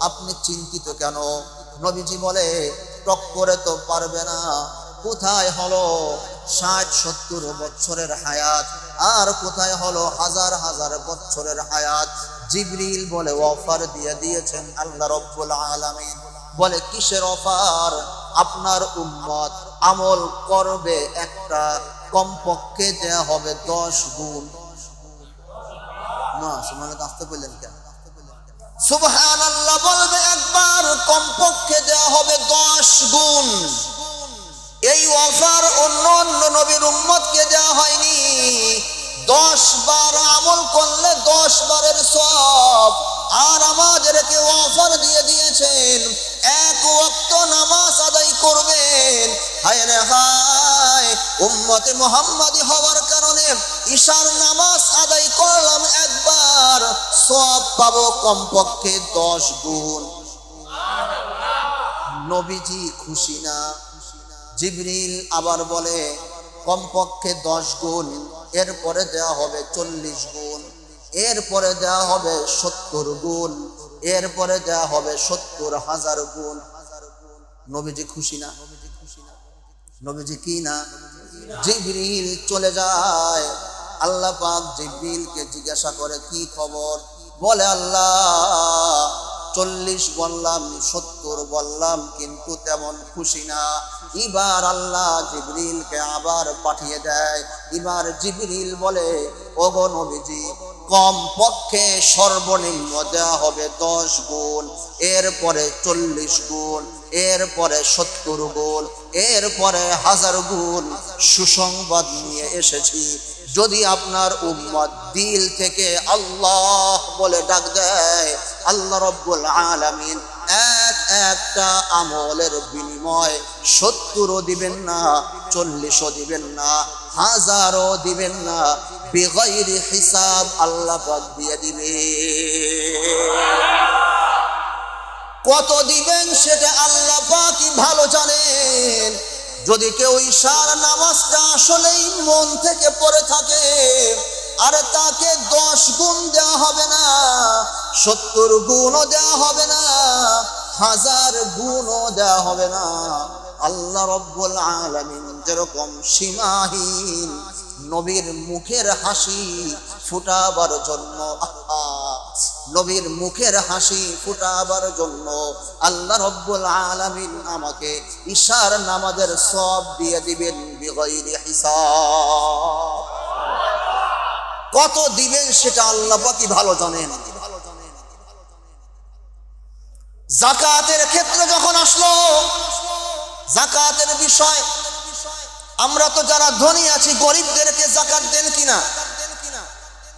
আপনি চিন্তিত কেন? নবীজি বলে, টক্করে তো পারবে না, কোথায় হলো 60-70 বছরের হায়াত, আর কোথায় হলো হাজার হাজার বছরের হায়াত। জিবরিল বলে, অফার দিয়ে দিয়েছেন আল্লাহ রাব্বুল আলামিন। বলে, কিসের অফার? আপনার উম্মত আমল করবে একটা, কমপক্ষে দেয়া হবে 10 গুণ। না সুবহানাল্লাহ, আসতে বললেন কেন? সুবহানাল্লাহ বলবে একবার, কমপক্ষে দেয়া হবে 10 গুণ। এই অফার অন্য অন্য নবীর উম্মতকে দেওয়া হয়নি। 10 বার আমল করলে 10 বারের সওয়াব। আর আমাদেরকে অফার দিয়ে দিয়েছেন, এক ওয়াক্ত নামাজ আদায় করবেন। হায় রে হায়, উম্মতে মুহাম্মাদি হওয়ার কারণে ঈশার নামাজ আদায় করলাম একবার, সওয়াব পাবো কমপক্ষে 10 গুণ। নবীজি খুশি না? জিবরিল আবার বলে, কমপক্ষে 10 গুণ, এরপরে দেওয়া হবে 40 গুণ, এরপরে দেওয়া হবে 70 গুণ, এরপরে দেওয়া হবে 70,000 গুণ। নবীজি খুশি না? নবীজি কি না? জিবরিল চলে যায়। আল্লাহ পাক জিবরিলকে জিজ্ঞাসা করে, কি খবর? বলে, আল্লাহ 40 বললাম, 70 বললাম, কিন্তু তেমন খুশি না। এবার আল্লাহ জিবরিলকে আবার পাঠিয়ে দেয়। এবার জিবরিল বলে, ওগো নবীজি, কম পক্ষে সর্বনিম্ন দেওয়া হবে 10 গুণ, এরপরে 40 গুণ, এরপরে 70 গুণ, এরপরে 1000 গুণ। সুসংবাদ নিয়ে এসেছি, যদি আপনার উম্মত দিল থেকে আল্লাহ বলে ডাক দেয়, আল্লাহ রাব্বুল আলামিন একটা আমলের বিনিময় 70ও দিবেন না, 40ও দিবেন না, 1000ও দিবেন না, বিগাইরি হিসাব আল্লাহ পাক দিয়ে দিবে। কত দিবেন সেটা আল্লাহ পাকই ভালো জানেন। যদি কেউ ঈশার নামাজটা আসলেই মন থেকে পড়ে থাকে, আরে তাকে 10 গুণ দেওয়া হবে না, 70 গুণও দেওয়া হবে না, 1000 গুণও দেওয়া হবে না। আল্লাহ রাব্বুল আলামিন যেরকম সীমাহীন নবীর মুখের হাসি ফুটাবার জন্য, নবীর মুখের হাসি ফুটাবার জন্য আল্লাহ রাব্বুল আলামিন আমাকে ঈশার নামাজের সওয়াব দিয়ে দিবেন বিগাইরি হিসাব। কত দিবেন সেটা আল্লাহ পাকই ভালো জানেন। যাকাতের ক্ষেত্রে যখন আসলো, যাকাতের বিষয়, আমরা তো যারা ধনী আছি গরিবদেরকে যাকাত দেন কিনা?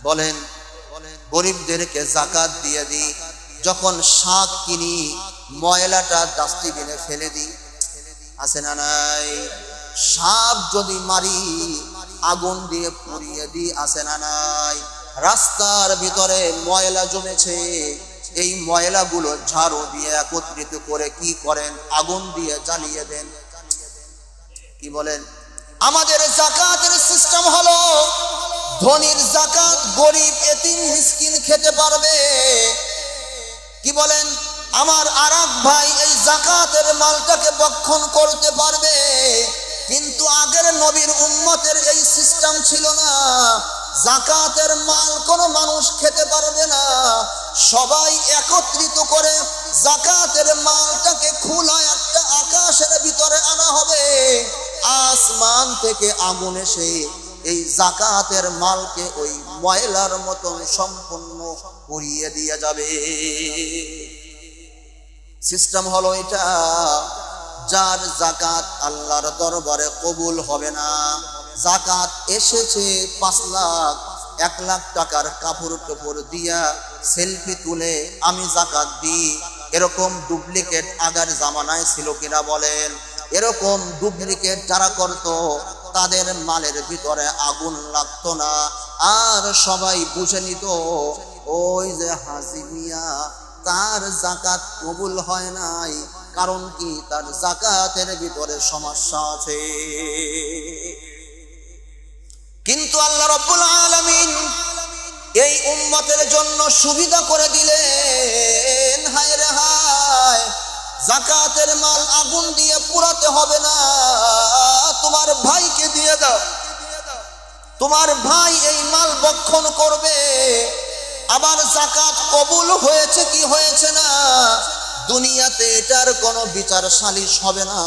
বলেন, গরিবদেরকে যাকাত দিয়ে দিই, যখন শাক কিনি ময়লাটা ডাস্টবিনে ফেলে দিই, আছে না নাই? সাপ যদি মারি আগুন দিয়ে পুড়িয়ে দিই, আছে না নাই? রাস্তার ভিতরে ময়লা জমেছে, এই ময়লাগুলো ঝাড়ু দিয়ে একত্রিত করে কি করেন? আগুন দিয়ে জ্বালিয়ে দেন। কি বলেন? আমাদের যাকাতের সিস্টেম হলো ধনীর যাকাত গরিব এতিম মিসকিন খেতে পারবে। কি বলেন? আমার আরেক ভাই এই যাকাতের মালটাকে ভক্ষণ করতে পারবে। কিন্তু আগের নবীর উম্মতের এই সিস্টেম ছিল না। যাকাতের মাল কোনো মানুষ খেতে পারবে না, সবাই একত্রিত করে যাকাতের মালটাকে খোলা একটা আকাশের ভিতরে আনা হবে। আসমান থেকে আগুন এসে এই যাকাতের মালকে ওই ময়লার মতন সম্পূর্ণ পুড়িয়ে দিয়ে যাবে। সিস্টেম হলো এটা। যার যাকাত আল্লাহর দরবারে কবুল হবে না, যাকাত এসেছে 5 লাখ 1 লাখ টাকার কাপড় টুপড় দিয়া সেলফি তুলে আমি যাকাত দিই, এরকম ডুপ্লিকেট আগের জামানায় ছিল কিনা বলেন? এরকম ডুপ্লিকেট যারা করত তাদের মালের ভিতরে আগুন লাগতো না, আর সবাই বুঝে নিত ওই যে হাজি মিয়া তার যাকাত কবুল হয় নাই, কারণ কি? তার যাকাতের ভিতরে সমস্যা আছে। কিন্তু আল্লাহ রাব্বুল আলামিন এই উম্মতের জন্য সুবিধা করে দিলেন। হায় রে হায়, যাকাতের মাল আগুন দিয়ে পুড়াতে হবে না, তোমার ভাইকে দিয়ে দাও, তোমার ভাই এই মাল ভক্ষণ করবে। আবার যাকাত কবুল হয়েছে কি হয়েছে না, দুনিয়াতে এটার কোনো বিচার সালিশ হবে না।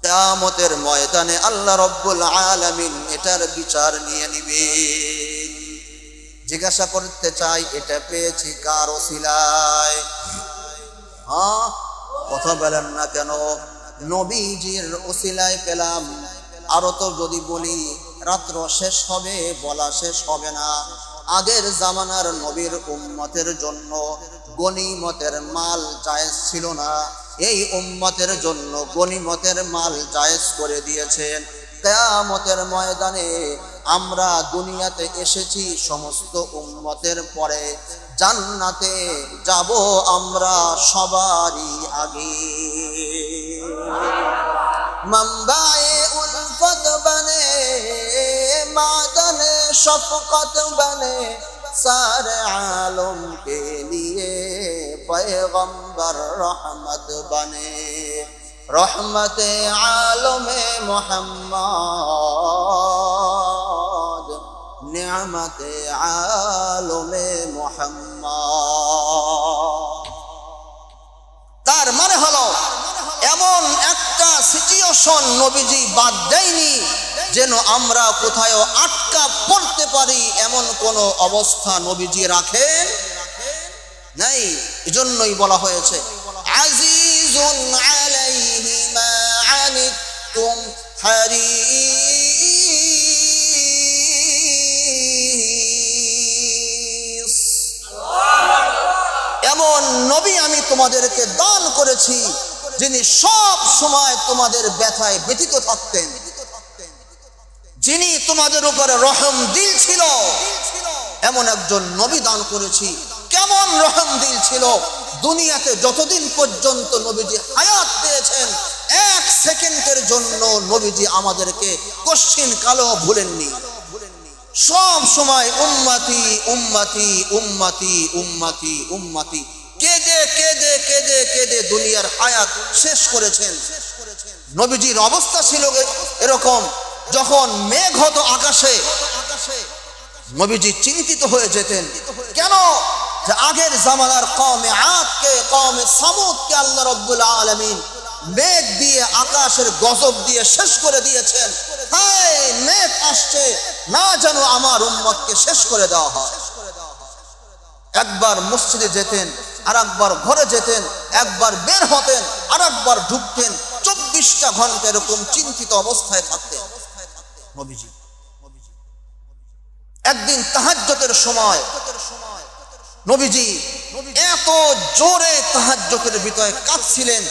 কিয়ামতের ময়দানে আল্লাহ রাব্বুল আলামিন এটার বিচার নিয়ে নিবেন। জিজ্ঞাসা করতে চাই, এটা পেয়েছি কার ওসিলায়? কথা বলেন না কেন? নবীজির ওসিলায় পেলাম। আরো তো যদি বলি রাত্র শেষ হবে, বলা শেষ হবে না। আগের জামানার নবীর উম্মতের জন্য গনিমতের মাল জায়েজ ছিল না, এই উম্মতের জন্য গনিমতের মাল জায়েজ করে দিয়েছেন। কিয়ামতের ময়দানে আমরা দুনিয়াতে এসেছি সমস্ত উম্মতের পরে, জান্নাতে যাব আমরা সবারই আগে। मंबाए उल्फत बने, मादने शफकत बने, सारे आलम के लिए पैगंबर रहमत बने। रहमत आलम मोहम्मद, निअमत आलम मोहम्मद। तार माने हलो এমন একটা সিচুয়েশন নবীজি বাদ দেয়নি যেন আমরা কোথাও আটকা পড়তে পারি, এমন কোন অবস্থা নবীজি রাখেন নাই। এজন্যই বলা হয়েছে আজিজুন আলাইহি মা আনিতুম হারিস। এমন নবী আমি তোমাদেরকে দান করেছি যিনি সব সময় তোমাদের ব্যথায় ব্যথিত থাকতেন, যিনি তোমাদের উপরে রহম দিল ছিল, এমন একজন নবী দান করেছি। কেমন রহম দিল ছিল? দুনিয়াতে যতদিন পর্যন্ত নবীজি হায়াত পেয়েছেন, 1 সেকেন্ডের জন্য নবীজি আমাদেরকে কশ্চিন কালো ভুলেননি। সব সময় উম্মতি উম্মতি উম্মতি উম্মতি উম্মতি কেঁদে কেঁদে কেঁদে কেঁদে দুনিয়ার হায়াত শেষ করেছেন। নবীজির অবস্থা ছিল এরকম, যখন মেঘ হতো আকাশে নবীজি চিন্তিত হয়ে যেতেন। কেন? যে আগের জামানার কওমে আদকে কওমে সামুদকে আল্লাহ রাব্বুল আলামিন মেঘ দিয়ে আকাশের গজব দিয়ে শেষ করে দিয়েছেন। হায়, মেঘ আসছে, না যেন আমার উম্মতকে শেষ করে দেওয়া হয়। একবার মসজিদে যেতেন, আর একবার ঘরে যেতেন, একবার বের হতেন, আর একবার ঢুকতেন, 24টা ঘন্টা এরকম চিন্তিত অবস্থায় থাকতেন নবীজি। একদিন তাহাজ্জুদের সময় নবীজি এত জোরে তাহাজ্জুদের ভিতরে কাঁদছিলেন,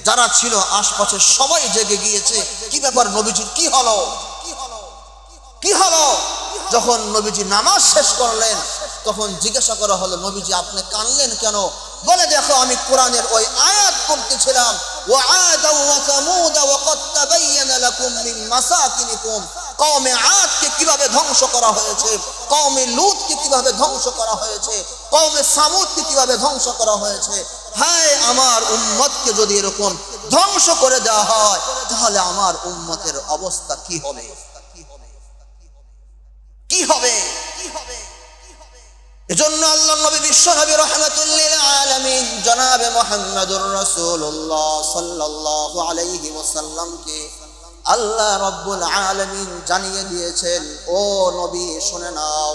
যারা ছিল আশপাশে সবাই জেগে গিয়েছে। কি ব্যাপার নবীজি, কি হলো কি হলো? যখন নবীজি নামাজ শেষ করলেন তখন জিজ্ঞাসা করা হলো, নবীজি আপনি কাঁদলেন কেন? বলে দেখো আমি কোরআনের ওই আয়াত পড়তেছিলাম, ওয়া আদা ওয়া সামুদ ওয়া ক্বাদ তাবায়্যানা লাকুম মিন মাসাকিনিকুম। কওমে আদকে কিভাবে ধ্বংস করা হয়েছে, কওমে লূতকে কিভাবে ধ্বংস করা হয়েছে, কওমে সামুদকে কিভাবে ধ্বংস করা হয়েছে। হায় আমার উম্মতকে যদি এরকম ধ্বংস করে দেওয়া হয় তাহলে আমার উম্মতের অবস্থা কি হবে, কি হবে? এজন্য আল্লাহর নবী বিশ্ব নবী রাহমাতুল লিল আলামিন জনাবে মুহাম্মদুর রাসূলুল্লাহ সাল্লাল্লাহু আলাইহি ওয়াসাল্লামকে আল্লাহ রাব্বুল আলামিন জানিয়ে দিয়েছেন, ও নবী শুনে নাও,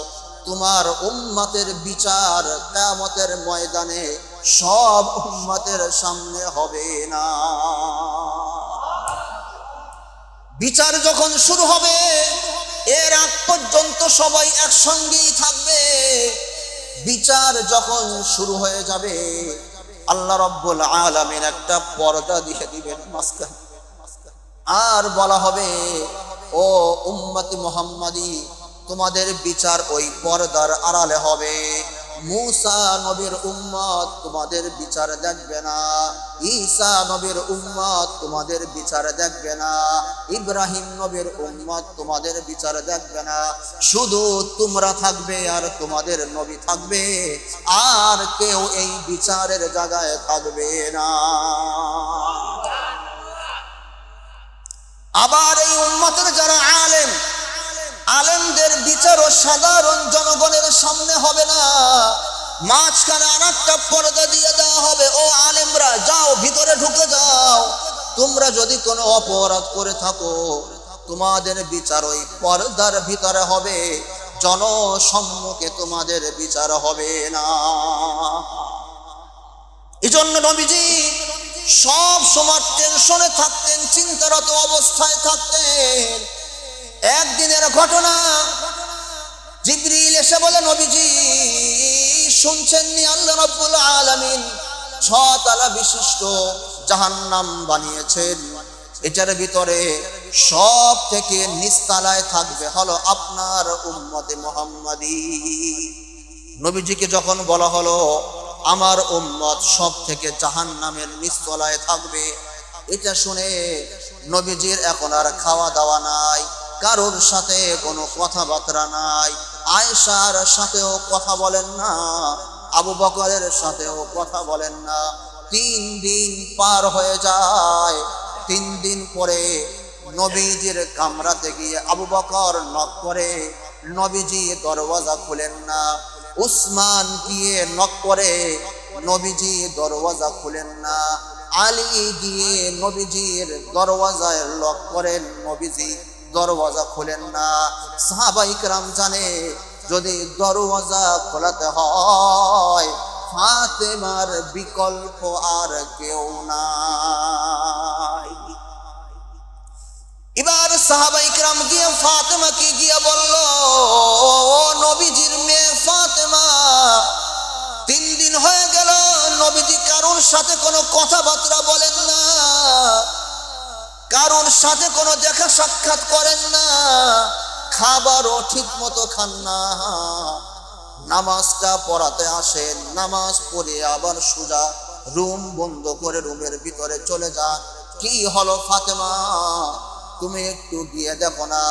তোমার উম্মতের বিচার কিয়ামতের ময়দানে সব উম্মতের সামনে হবে না। বিচার যখন শুরু হবে এর আগ পর্যন্ত সবাই একসঙ্গেই থাকবে। বিচার যখন শুরু হয়ে যাবে আল্লাহ রাব্বুল আলামিন একটা পর্দা দিয়ে দিবেন মাঝখানে, আর বলা হবে, ও উম্মতি মুহাম্মাদি তোমাদের বিচার ওই পর্দার আড়ালে হবে। मूसा नबीर उम्मत तुम्हादेर विचार देखबे ना, ईसा नबीर उम्मत तुम्हादेर विचार देखबे ना, इब्राहिम नबीर उम्मत तुम्हादेर विचार देखबे ना, शुधु तुमरा थाकबे आर तुम्हादेर नबी थाकबे, आर केउ एई विचारेर जायगाय थाकबे ना। आबार एई उम्मतेर जारा आलेम आलेमদের বিচারও সাধারণ জনগণের সামনে হবে না, মাঝখানে আরেকটা পর্দা দিয়ে দেওয়া হবে, ও আলেমরা যাও ভিতরে ঢুকে যাও, তোমরা যদি কোনো অপরাধ করে থাকো তোমাদের বিচার ওই পর্দার ভিতরে হবে, জনসম্মুখে তোমাদের বিচার হবে না। এজন্য নবীজি সব সময় টেনশনে থাকতেন, চিন্তারত অবস্থায় থাকতেন। একদিনের ঘটনা, জিবরিল এসে বলে, নবীজি শুনছেননি আল্লাহ রাব্বুল আলামিন 6 তলা বিশিষ্ট জাহান্নাম বানিয়েছেন, এটার ভিতরে সব থেকে নিচতলায় থাকবে হলো আপনার উম্মতে মুহাম্মাদি। নবীজিকে যখন বলা হলো আমার উম্মত সব থেকে জাহান্নামের নিচতলায় থাকবে, এটা শুনে নবীজির এখন আর খাওয়া দাওয়া নাই, কারোর সাথে কোনো কথাবার্তা নাই, আয়েশার সাথেও কথা বলেন না, আবু বকরের সাথেও কথা বলেন না। 3 দিন পার হয়ে যায়। 3 দিন পরে নবীজির কামরাতে গিয়ে আবু বকর নক করে, নবীজি দরওয়াজা খুলেন না। উসমান গিয়ে নক করে, নবীজি দরওয়াজা খুলেন না। আলী গিয়ে নবীজির দরওয়াজায় লক করেন, নবীজি দরওয়াজা খুলেন না। সাহাবায়ে কেরাম জানে যদি দরওয়াজা খোলাতে হয় ফাতেমার বিকল্প আর কেউ নাই। এবার সাহাবায়ে কেরাম গিয়ে ফাতেমাকে গিয়ে বলল, ও নবীজির মেয়ে ফাতেমা, 3 দিন হয়ে গেল নবীজি কারোর সাথে কোনো কথাবার্তা বলেন না, কারোর সাথে কোনো দেখা সাক্ষাৎ করেন না, খাবারও ঠিক মতো খান না, নামাজটা পড়াতে আসেন, নামাজ পড়ে আবার সোজা রুম বন্ধ করে রুমের ভিতরে চলে যান। কি হলো ফাতেমা, তুমি একটু গিয়ে দেখো না।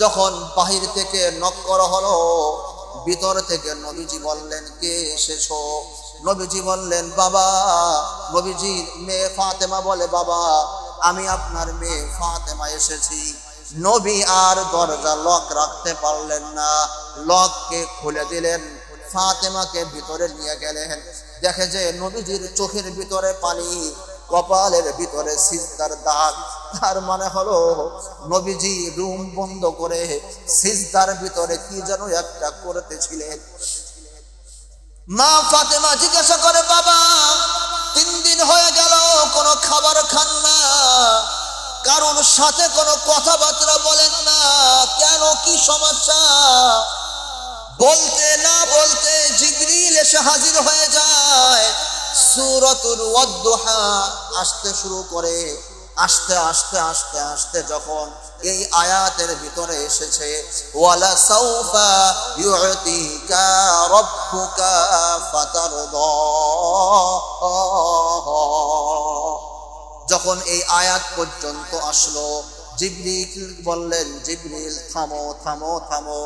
যখন বাহির থেকে নক করা হলো, ভিতর থেকে নবীজি বললেন, কে এসেছো? নবীজি বললেন, বাবা। নবীজি মেয়ে ফাতেমা বলে, বাবা আমি আপনার মেয়ে ফাতেমা এসেছি। নবী আর দরজা লক রাখতে পারলেন না, লককে খুলে দিলেন, ফাতেমাকে ভিতরে নিয়ে গেলেন। দেখে যে নবীজির চোখের ভিতরে পানি, কপালের ভিতরে সিজদার দাগ, তার মানে হলো নবীজি রুম বন্ধ করে সিজদার ভিতরে কি যেন একটা করতেছিলেন। মা ফাতেমা জিজ্ঞাসা করে, বাবা 3 দিন হয়ে গেল কোনো খাবার খান না, কারোর সাথে কোনো কথাবার্তা বলেন না, কেন, কি সমস্যা? বলতে না বলতে জিবরিল এসে হাজির হয়ে যায়। সূরাতুল ওয়াদুহা আসতে শুরু করে। আস্তে আস্তে আস্তে আস্তে যখন এই আয়াতের ভিতরে এসেছে ওয়ালা সাউফা ইউতিকা রাব্বুকা ফাতারদা, যখন এই আয়াত পর্যন্ত আসলো জিবরিল বললেন, জিবরিল থামো থামো থামো,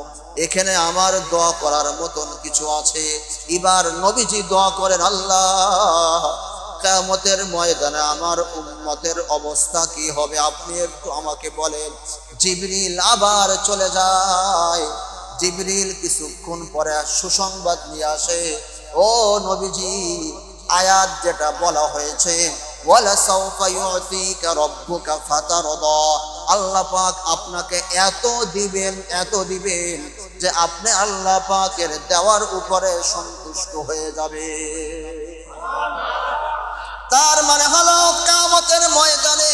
এখানে আমার দোয়া করার মতন কিছু আছে। এবার নবীজি দোয়া করেন, আল্লাহ কিয়ামতের ময়দানে আমার উম্মতের অবস্থা কি হবে আপনি একটু আমাকে বলেন। জিবরিল আবার চলে যায়। জিবরিল কিছুক্ষণ পরে সুসংবাদ নিয়ে আসে, ও নবীজি আয়াত যেটা বলা হয়েছে ওয়ালা সাউফা ইউতিকা রাব্বুকা ফাতারদা, আল্লাহ পাক আপনাকে এত দিবেন যে আপনি আল্লাহ পাকের দেওয়ার উপরে সন্তুষ্ট হয়ে যাবে। তার মানে হলো কিয়ামতের ময়দানে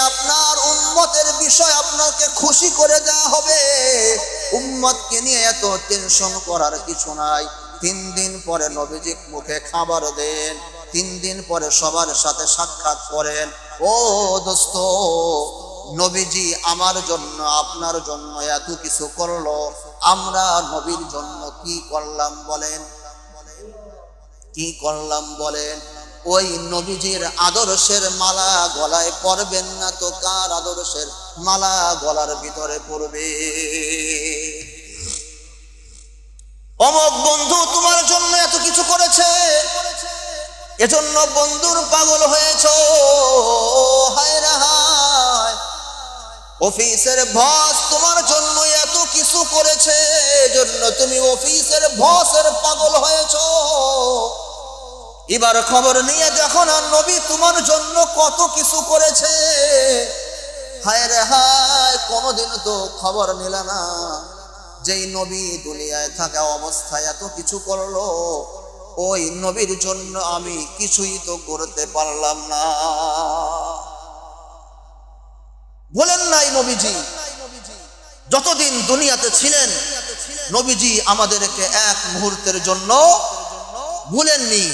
আপনার উম্মতের বিষয় আপনাকে খুশি করে দেওয়া হবে। উম্মতকে নিয়ে এত টেনশন করার কিছু নাই। 3 দিন পরে নবীজি মুখে খাবার দেন, 3 দিন পরে সবার সাথে সাক্ষাৎ করেন। ও দোস্ত, নবীজি আমার জন্য আপনার জন্য এত কিছু করলো, আমরা নবীর জন্য কি করলাম বলেন? কি করলাম বলেন? ওই নবীজির আদর্শের মালা গলায় পরবেন না তো কার আদর্শের মালা গলার ভিতরে পড়বে? অমুক বন্ধু তোমার জন্য এত কিছু করেছে, এজন্য বন্ধুর পাগল হয়েছো। হায় রে হায়, অফিসের বস তোমার জন্য এত কিছু করেছে, এজন্য তুমি অফিসের বসের পাগল হয়েছো। এবার খবর নিয়ে দেখো না নবী তোমার জন্য কত কিছু করেছে। হায় রে হায়, কোনদিন তো খবর নিল না যেই নবী দুনিয়ায় থাকা অবস্থায় এত কিছু করলো, ওই নবীর জন্য আমি কিছুই তো করতে পারলাম না। বলেন নাই নবীজি যতদিন দুনিয়াতে ছিলেন নবীজি আমাদেরকে এক মুহূর্তের জন্য ভুলেননি।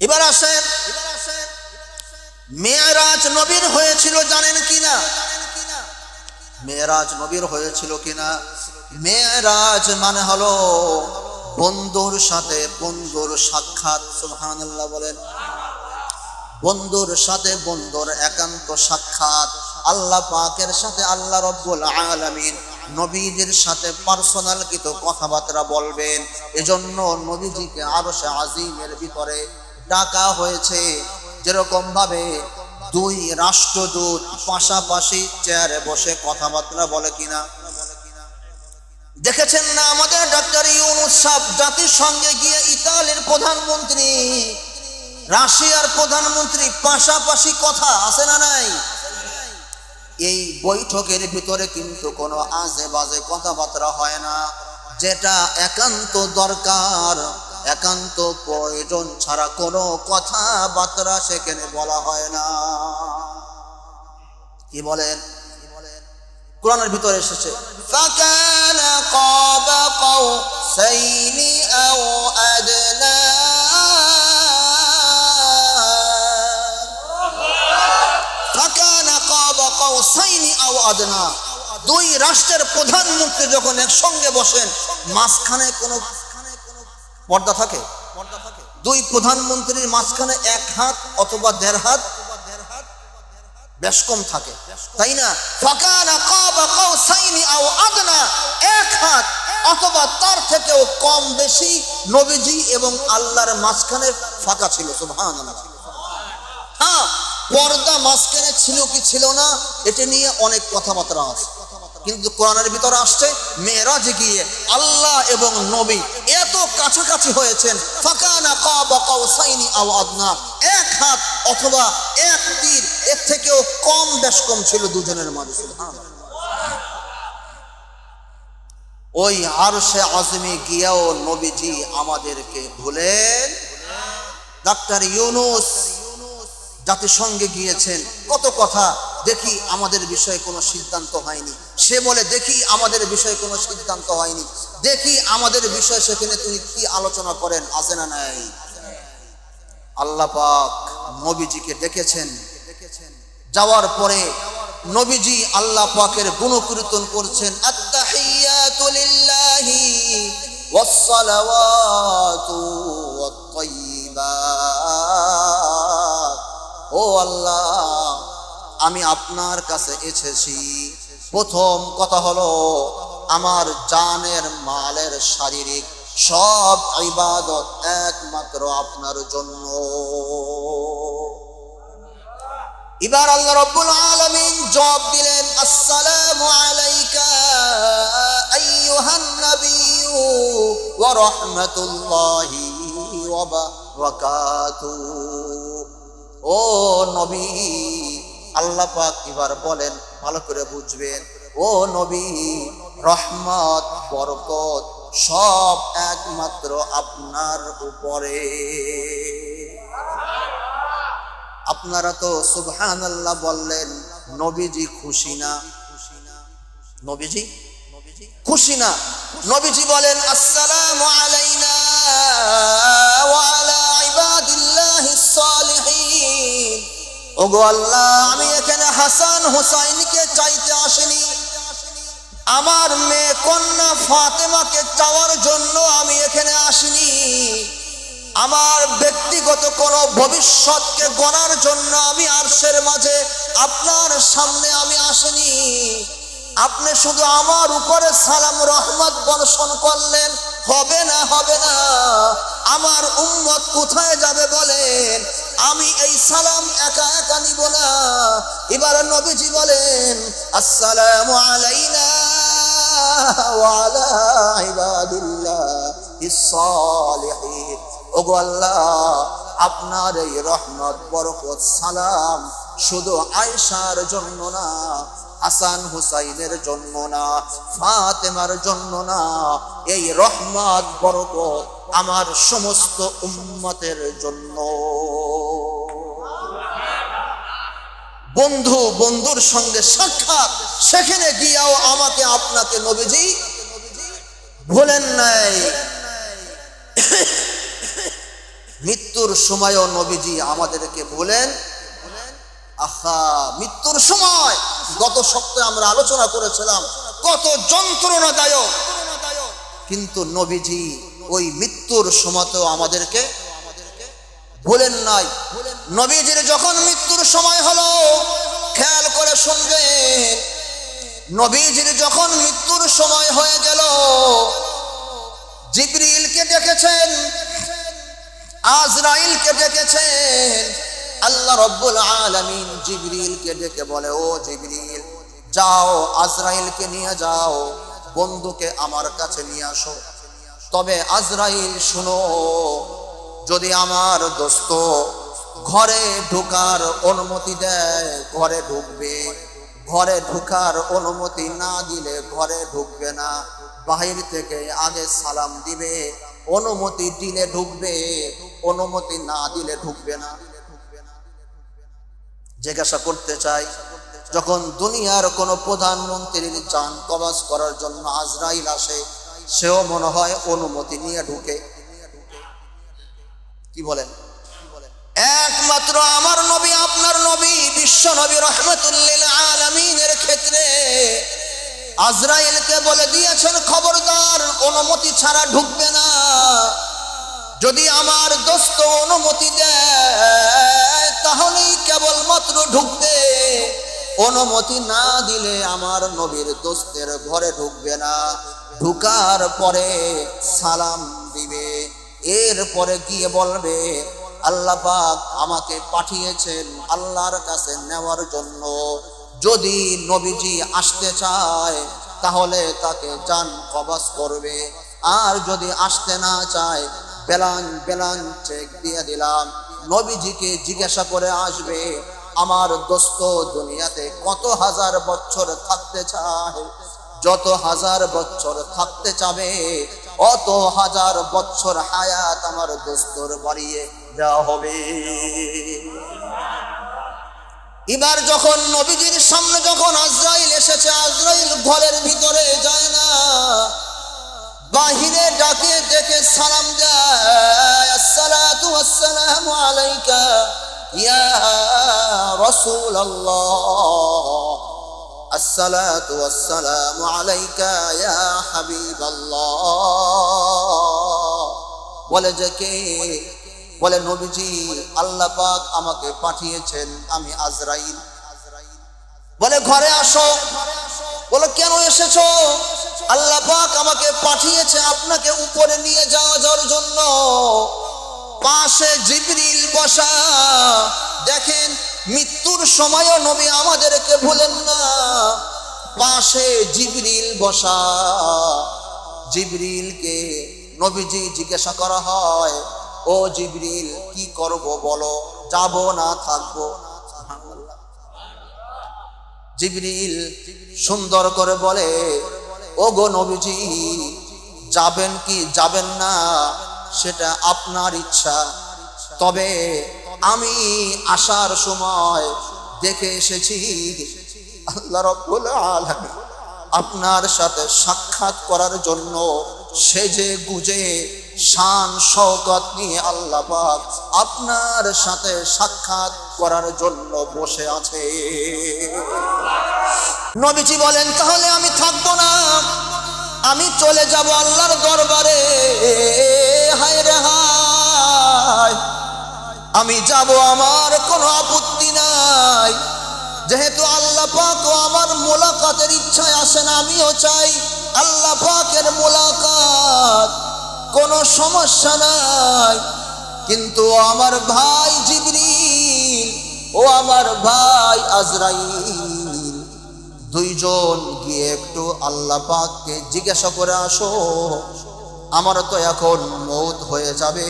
এবার আসেন, মেরাজ নবীর হয়েছিল জানেন কিনা? মেরাজ নবীর হয়েছিল কিনা? মেরাজ মানে হলো বন্ধুর সাথে বন্ধুর সাক্ষাৎ। সুবহানাল্লাহ বলেন। বন্ধুর সাথে বন্ধুর একান্ত সাক্ষাৎ। আল্লাহ পাকের সাথে আল্লাহ রব্বুল আলামিন নবীজির সাথে পার্সোনাল কিছু কথাবার্তা বলবেন। এজন্য নবীজিকে আরশে আজিমের ভিতরে ডাকা হয়েছে। যেরকম ভাবে 2 রাষ্ট্রদূত পাশাপাশি চেয়ারে বসে কথাবার্তা বলে কিনা দেখেছেন না? আমাদের ডাক্তার ইউনূস সাহেব জাতিসংঘে গিয়ে ইতালির প্রধানমন্ত্রী, রাশিয়ার প্রধানমন্ত্রী পাশাপাশি কথা আছে না নাই? এই বৈঠকের ভিতরে কিন্তু কোনো আজে বাজে কথাবার্তা হয় না। যেটা একান্ত দরকার, একান্ত প্রয়োজন ছাড়া কোনো কথাবার্তা সেখানে বলা হয় না। কি বলেন? কোরআনের ভিতরে এসেছে ফাকানা কাবা কাউসাইনি আও আদনা, ফাকানা কাবা কাউসাইনি আও আদনা। 2 রাষ্ট্রের প্রধানমন্ত্রী যখন একসঙ্গে বসেন, মাঝখানে কোনো পর্দা থাকে? 2 প্রধানমন্ত্রীর মাঝখানে 1 হাত অথবা 1.5 হাত বেশ কম থাকে, তাই না? ফাকানা কাবা কাউসাইনি আও আদনা, 1 হাত অথবা তার থেকেও কম বেশি নবীজি এবং আল্লাহর মাঝখানে ফাঁকা ছিল। সুবহানাল্লাহ। হ্যাঁ, পর্দা মাঝখানে ছিল কি ছিল না এটা নিয়ে অনেক কথাবার্তা আছে, কিন্তু কোরআনের ভিতরে আসছে মেরাজে গিয়ে আল্লাহ এবং নবী এত কাছাকাছি হয়েছেন। ফাকানা কাবা কাউসাইনি আও আদনা, 1 হাত অথবা 1 তীর, এর থেকেও কম বেশ কম ছিল দুজনের মাঝে। সুবহানাল্লাহ। ওই আরশে আযমে গিয়েও নবীজি আমাদেরকে ভুলেন। ডাক্তার ইউনূস জাতিসংঘে গিয়েছেন, কত কথা, দেখি আমাদের বিষয়ে কোনো সিদ্ধান্ত হয়নি। সে বলে দেখি আমাদের বিষয়ে কোনো সিদ্ধান্ত হয়নি, দেখি আমাদের বিষয়ে সেখানে তিনি কি আলোচনা করেন, আছে না নাই? আল্লাহ পাক নবীজিকে ডেকেছেন। যাওয়ার পরে নবীজি আল্লাহ পাকের গুণকীর্তন করছেন, আত্তাহিয়াতু লিল্লাহি ওয়াস সালাওয়াতু ওয়াত তাইয়্যিবাত। ও আল্লাহ, আমি আপনার কাছে এসেছি, প্রথম কথা হলো আমার জানের, মালের, শারীরিক সব ইবাদত একমাত্র আপনার জন্য। এবার আল্লাহ রাব্বুল আলামিন জবাব দিলেন, আসসালামু আলাইকা আইয়ুহান নাবিয়্যু ওয়া রাহমাতুল্লাহি ওয়া বারাকাতুহু। ও নবী, আল্লাহ পাক এবার বলেন, ভালো করে বুঝবেন, ও নবী, রহমত বরকত সব একমাত্র আপনার উপরে। আপনারা তো সুবহানাল্লাহ বললেন, নবীজি খুশি না? নবীজি খুশি না? নবীজি বলেন, আসসালামু আলাইনা ওয়া আলা ইবাদিল্লাহিস সালিহিন। ওগো আল্লাহ, আমি এখানে হাসান হুসাইনকে চাইতে আসিনি, আমার মেয়ে কন্যা ফাতেমাকে চাওয়ার জন্য আমি এখানে আসিনি, আমার ব্যক্তিগত কোনো ভবিষ্যৎকে গণার জন্য আমি আরশের মাঝে আপনার সামনে আমি আসিনি। আপনি শুধু আমার উপরে সালাম রহমত বর্ষণ করলেন, হবে না, হবে না। আমার উম্মত কোথায় যাবে বলেন? আমি এই সালাম একা একা নিব না। এবার নবীজি বলেন, আসসালামু আলাইনা ওয়া আলা ইবাদিল্লাহিস সালিহিন। ওগো আল্লাহ, আপনার এই রহমত বরকত সালাম শুধু আয়েশার জন্য না, হাসান হুসাইনের জন্য না, ফাতেমার জন্য না, এই রহমত বরকত আমার সমস্ত উম্মতের জন্য। বন্ধু বন্ধুর সঙ্গে সাক্ষাৎ, সেখানে গিয়েও আমাকে আপনাকে নবীজি ভুলেন নাই। মৃত্যুর সময়ও নবীজি আমাদেরকে ভুলেন। আহা, মৃত্যুর সময় গত সপ্তাহে আমরা আলোচনা করেছিলাম কত যন্ত্রণাদায়ক, কিন্তু নবীজি ওই মৃত্যুর সময়তেও আমাদেরকে ভুলেন নাই। নবীজির যখন মৃত্যুর সময় হলো, খেয়াল করে শুনবেন, নবীজির যখন মৃত্যুর সময় হয়ে গেল, জিবরিলকে ডেকেছেন, আজরাইলকে ডেকেছেন। আল্লাহ রাব্বুল আলামিন জিবরিলকে ডেকে বলে, ও জিবরিল, যাও আজরাইলকে নিয়ে যাও, বন্ধুকে আমার কাছে নিয়ে আসো। তবে আজরাইল শুনো, যদি আমার দোস্ত ঘরে ঢোকার অনুমতি দেয় ঘরে ঢুকবে, ঘরে ঢোকার অনুমতি না দিলে ঘরে ঢুকবে না। বাহির থেকে আগে সালাম দিবে, অনুমতি দিলে ঢুকবে, অনুমতি না দিলে ঢুকবে না। জিজ্ঞাসা করতে চাই, যখন দুনিয়ার কোন প্রধানমন্ত্রীর জান কবজ করার জন্য আজরাইল আসে, সেও মনে হয় অনুমতি নিয়ে ঢুকে। কি বলেন? একমাত্র আমার নবী, আপনার নবী, বিশ্ব নবী রাহমাতুল লিল আলামিনের ক্ষেত্রে আজরাইলকে বলে দিয়েছেন, খবরদার, অনুমতি ছাড়া ঢুকবে না। যদি আমার দোস্ত অনুমতি দেয় তাহলেই কেবলমাত্র ঢুকবে, অনুমতি না দিলে আমার নবীর দোস্তের ঘরে ঢুকবে না। ঢুকার পরে সালাম দিবে, এরপরে গিয়ে বলবে, আল্লাহ পাক আমাকে পাঠিয়েছেন আল্লাহর কাছে নেওয়ার জন্য। যদি নবীজি আসতে চায় তাহলে তাকে জান কবজ করবে, আর যদি আসতে না চায় বেলান চেক দিয়ে দিলাম। নবীজিকে জিজ্ঞাসা করে আসবে, আমার দোস্ত দুনিয়াতে কত হাজার বছর থাকতে চায়? যত হাজার বছর থাকতে চাবে অত হাজার বছর হায়াত আমার দোস্তর বাড়িয়ে দেওয়া হবে। এবার যখন নবীজির সামনে যখন আজরাইল এসেছে, আজরাইল ঘরের ভিতরে যায় না, বাহিরে ডাকে ডেকে সালাম দেয়, আসসালাতু ওয়াসসালামু আলাইকা ইয়া রাসূলুল্লাহ, আসসালাতু ওয়াসসালামু আলাইকা ইয়া হাবিবাল্লাহ। বলে যে কে? বলে নবীজি, আল্লাহ পাক আমাকে পাঠিয়েছেন, আমি আজরাইল। বলে ঘরে আসো। বলে কেন এসেছো? আল্লাহ পাক আমাকে পাঠিয়েছে আপনাকে উপরে নিয়ে যাওয়ার জন্য। পাশে জিবরিল বসা। দেখেন মৃত্যুর সময়ও নবী আমাদেরকে ভুলেন না। পাশে জিবরিল বসা। জিবরিলকে নবীজি জিজ্ঞাসা করা হয়, ও জিবরিল কি করব বলো, যাব না থাকবো? জিবরিল সুন্দর করে বলে, ও গো নবীজি, যাবেন কি যাবেন না সেটা আপনার ইচ্ছা, তবে আমি আসার সময় দেখে এসেছি আল্লাহ রাব্বুল আলামিন আপনার সাথে সাক্ষাৎ করার জন্য সেজে গুজে শান শওকত নিয়ে আল্লাহ পাক আপনার সাথে সাক্ষাৎ করার জন্য বসে আছে। নবীজি বলেন, তাহলে আমি থাকবো না, আমি চলে যাব আল্লাহর দরবারে। হায় রে হায়, আমি যাব, আমার কোনো আপত্তি নাই। যেহেতু আল্লাহ পাক আমার মোলাকাতের ইচ্ছায় আসেন, আমিও চাই আল্লাহ পাকের মোলাকাত, কোনো সমস্যা নাই। কিন্তু আমার ভাই জিবরিল ও আমার ভাই আজরাইল, দুইজন গিয়ে একটু আল্লাহ পাককে জিজ্ঞাসা করে আসো, আমার তো এখন মওত হয়ে যাবে,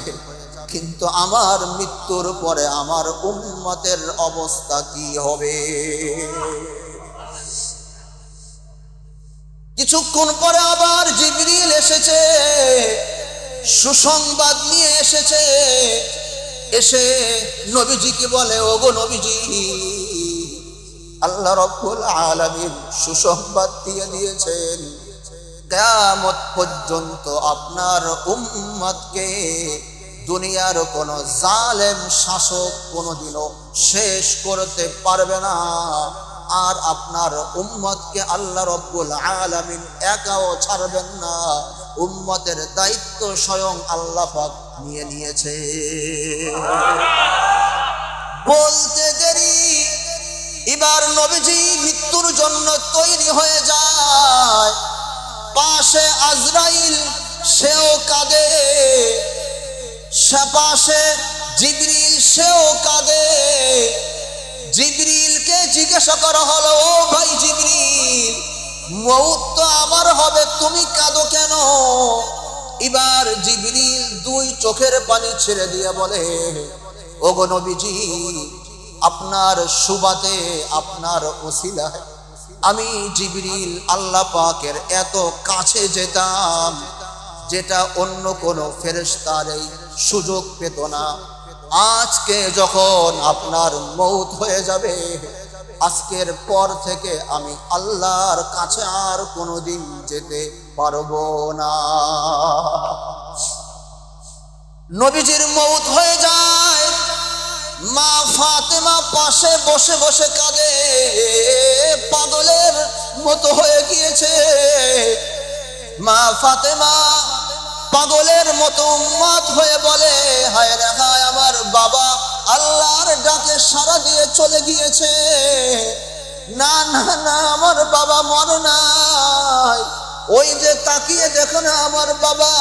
কিন্তু আমার মৃত্যুর পরে আমার উম্মতের অবস্থা কি হবে? কিছুক্ষণ পরে আবার জিবরিল এসেছে, সুসংবাদ নিয়ে এসেছে। এসে নবীজিকে বলে, ওগো নবীজি, আল্লাহ রাব্বুল আলামিন সুসংবাদ দিয়ে দিয়েছেন, কিয়ামত পর্যন্ত আপনার উম্মতকে দুনিয়ার কোন জালেম শাসক কোনোদিনও শেষ করতে পারবে না। আর আপনার উম্মতকে আল্লাহ রাব্বুল আলামিন একাও ছাড়বেন না। উম্মতের দায়িত্ব স্বয়ং আল্লাহ পাক নিয়ে নিয়েছে। বলতে দেরি, এবার নবীজি মৃত্যুর জন্য তৈরি হয়ে যায়। পাশে আজরাইল, সেও কাঁদে। পাশে জিবরিল, সেও কাঁদে। জিবরিলকে জিজ্ঞাসা করা হলো, ও ভাই জিবরিল, মওত তো আমার হবে, তুমি কাঁদো কেন? এবার জিবরিল দুই চোখের পানি ছেড়ে দিয়ে বলে, ওগো নবীজি, আপনার সুবাতে, আপনার ওসিলায় আমি জিবরিল আল্লাহ পাকের এত কাছে যেতাম, যেটা অন্য কোনো ফেরেশতার এই সুযোগ পেত না। আজকে যখন আপনার মওত হয়ে যাবে, আজকের পর থেকে আমি আল্লাহর কাছে আর কোনোদিন যেতে পারবো না। নবীজির মওত হয়ে যায়। মা ফাতেমা পাশে বসে বসে কাঁদে, পাগলের মতো হয়ে গিয়েছে। মা ফাতেমা পাগলের মতো উম্মাদ হয়ে বলে, হায় রে হায়, আমার বাবা আল্লাহর ডাকে সাড়া দিয়ে চলে গিয়েছে। না না না, আমার বাবা মরে নাই। ওই যে তাকিয়ে দেখো না, আমার বাবা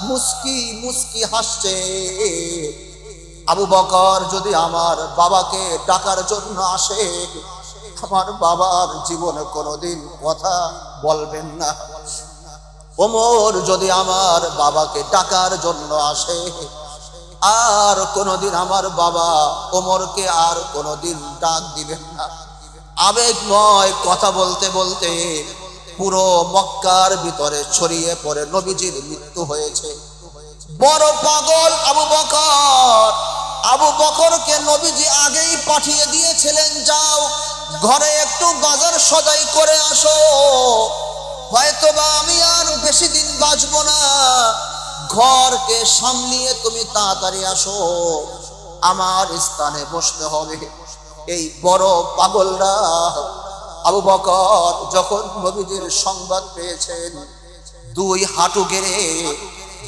মুস্কি মুস্কি হাসছে। আবু বকর যদি আমার বাবাকে ডাকার জন্য আসে, আমার বাবার জীবনে কোনোদিন কথা বলবেন না। ওমর যদি আমার বাবাকে ডাকার জন্য আসে, আর কোনোদিন আমার বাবা ওমরকে আর কোনোদিন ডাক দিবেন না। আবেগময় কথা বলতে বলতে পুরো মক্কার ভিতরে ছড়িয়ে পড়ে নবীজির মৃত্যু হয়েছে। বড় পাগল আবু বকর, আবু বকরকে নবীজি আগেই পাঠিয়ে দিয়েছিলেন, যাও ঘরে একটু বাজার সদাই করে আসো, হয়তোবা আমি আর বেশি দিন বাঁচব না, ঘরকে সামলিয়ে তুমি তাড়াতাড়ি আসো, আমার স্থানে বসতে হবে। এই বড় পাগলরা আবু বকর যখন নবীজির সংবাদ পেয়েছেন, দুই হাঁটু গেড়ে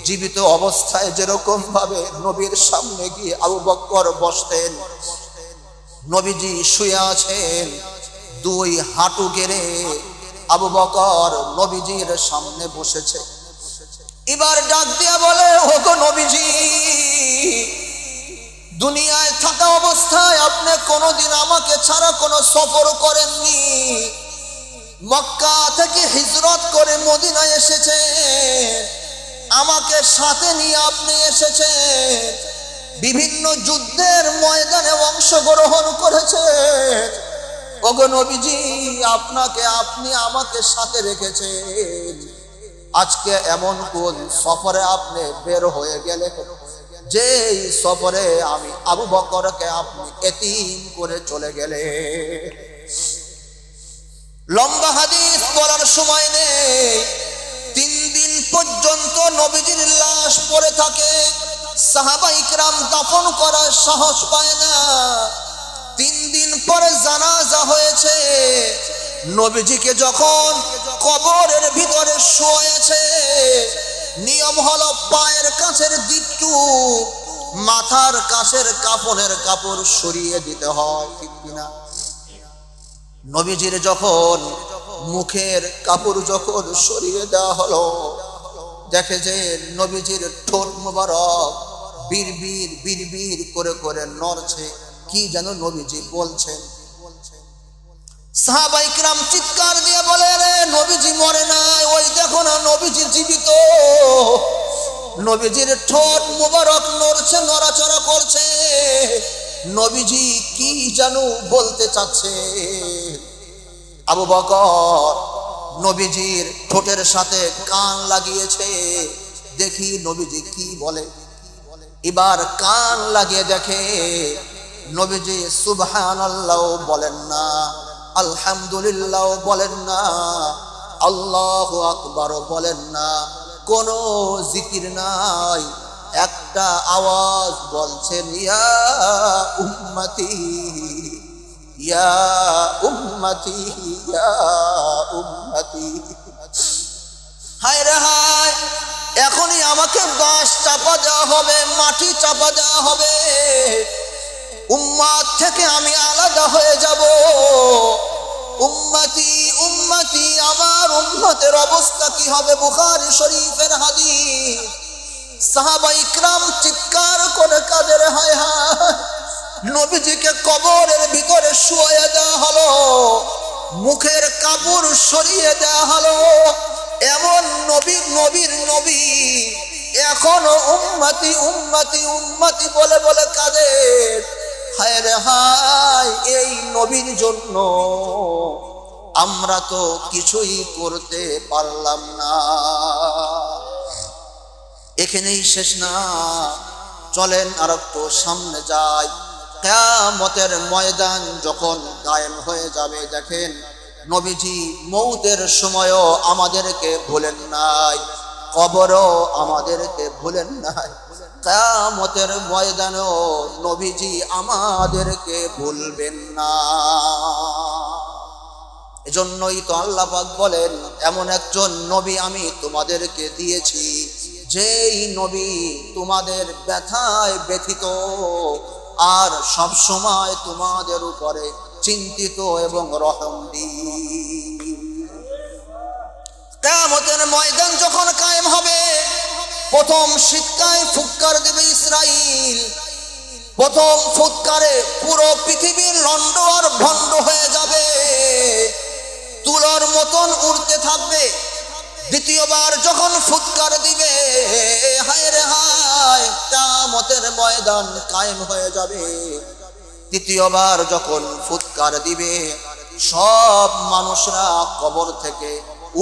জীবিত অবস্থায় যেরকম ভাবে নবীর সামনে গিয়ে আবু বকর বসতেন, নবীজি শুয়ে আছেন, দুই হাঁটু গেড়ে আবু বকর নবীজির সামনে বসেছে। এবার ডাক দিয়া বলে, ওগো নবীজি, দুনিয়ায় থাকা অবস্থায় আপনি কোনোদিন আমাকে ছাড়া কোনো সফর করেননি, মক্কা থেকে হিজরত করে মদিনায় এসেছেন, আমাকে সাথে নিয়ে আপনি এসেছেন, বিভিন্ন যুদ্ধের ময়দানে অংশগ্রহণ করেছেন, ওগো নবীজি, আপনি আমাকে সাথে রেখেছেন, আজকে এমন কোন সফরে আপনি বের হয়ে গেলেন যেই সফরে আমি আবু বকরকে আপনি এতিম করে চলে গেলে। লম্বা হাদিস বলার সময় নেই, 3 দিন পর্যন্ত নবীজির লাশ পড়ে থাকে, সাহাবা ইকরাম দাফন করার সাহস পায় না। 3 দিন পরে জানাজা হয়েছে, নবীজিকে যখন কবরের ভিতরে শোয়েছে, নিয়ম হলো পায়ের কাছের দিকটু মাথার কাছের কাপড়ের কাপড় সরিয়ে দিতে হয়, ঠিক কিনা? নবীজির যখন মুখের কাপড় যখন সরিয়ে দেওয়া হলো, দেখে যে নবীজির ঠোঁট মোবারক বিড়বিড় বিড়বিড় করে করে নড়ছে, কি যেন নবীজি বলছেন। সাহাবা ইকরাম চিৎকার দিয়ে বলে, রে নবীজি মরে নাই, ওই দেখো না নবীজি জীবিত, নবীজির ঠোঁট মোবারক নড়ছে, নড়াচড়া করছে, নবীজি কি যেন বলতে চাচ্ছে। আবু বকর নবীজির ঠোঁটের সাথে কান লাগিয়েছে, দেখি নবীজি কি বলে। এবার কান লাগিয়ে দেখে নবীজি সুবহানাল্লাহ বলেন না, আলহামদুলিল্লাহ বলেন না, আল্লাহু আকবার বলেন না, কোনো জিকির নাই, একটা আওয়াজ বলছেন, ইয়া উম্মতি ইয়া উম্মতি ইয়া উম্মতি। হায় রে হায়, এখনই আমাকে বাঁশ চাপা দেওয়া হবে, মাটি চাপা দেওয়া হবে, উম্মত থেকে আমি আলাদা হয়ে যাব। উম্মতি উম্মতি, আমার উম্মতের অবস্থা কি হবে? বুখারী শরীফের হাদিস। সাহাবা ইকরাম চিৎকার করে কাঁদে, হায় হায়, নবীজিকে কবরের ভিতরে শুয়ে দেওয়া হলো, মুখের কাপড় সরিয়ে দেওয়া হলো, এমন নবীর নবী এখনো উম্মতি উম্মতি উম্মতি বলে বলে কাঁদে। হায় রে হায়, এই নবীর জন্য আমরা তো কিছুই করতে পারলাম না। এখানেই শেষ না, চলেন আর একটু সামনে যাই। কিয়ামতের ময়দান যখন কায়েম হয়ে যাবে, দেখেন নবীজি মৌতের সময়ও আমাদেরকে ভুলেন নাই, কবরও আমাদেরকে ভুলেন নাই, কিয়ামতের ময়দানেও নবীজি আমাদেরকে ভুলবেন না। এজন্যই তো আল্লাহ পাক বলেন, এমন একজন নবী আমি তোমাদেরকে দিয়েছি, যেই নবী তোমাদের ব্যথায় ব্যথিত আর সব সময় তোমাদের উপরে চিন্তিত এবং রহমদিল। কিয়ামতের ময়দান যখন কায়েম হবে, প্রথম সিটকায় ফুৎকার দেবে ইসরাইল। প্রথম ফুৎকারে পুরো পৃথিবীর লন্ড আর ভণ্ড হয়ে যাবে, তুলোর মতন উড়তে থাকবে। দ্বিতীয়বার যখন ফুৎকার দিবে, হায় রে হায়, কিয়ামতের ময়দান কায়েম হয়ে যাবে। তৃতীয়বার যখন ফুৎকার দিবে, সব মানুষরা কবর থেকে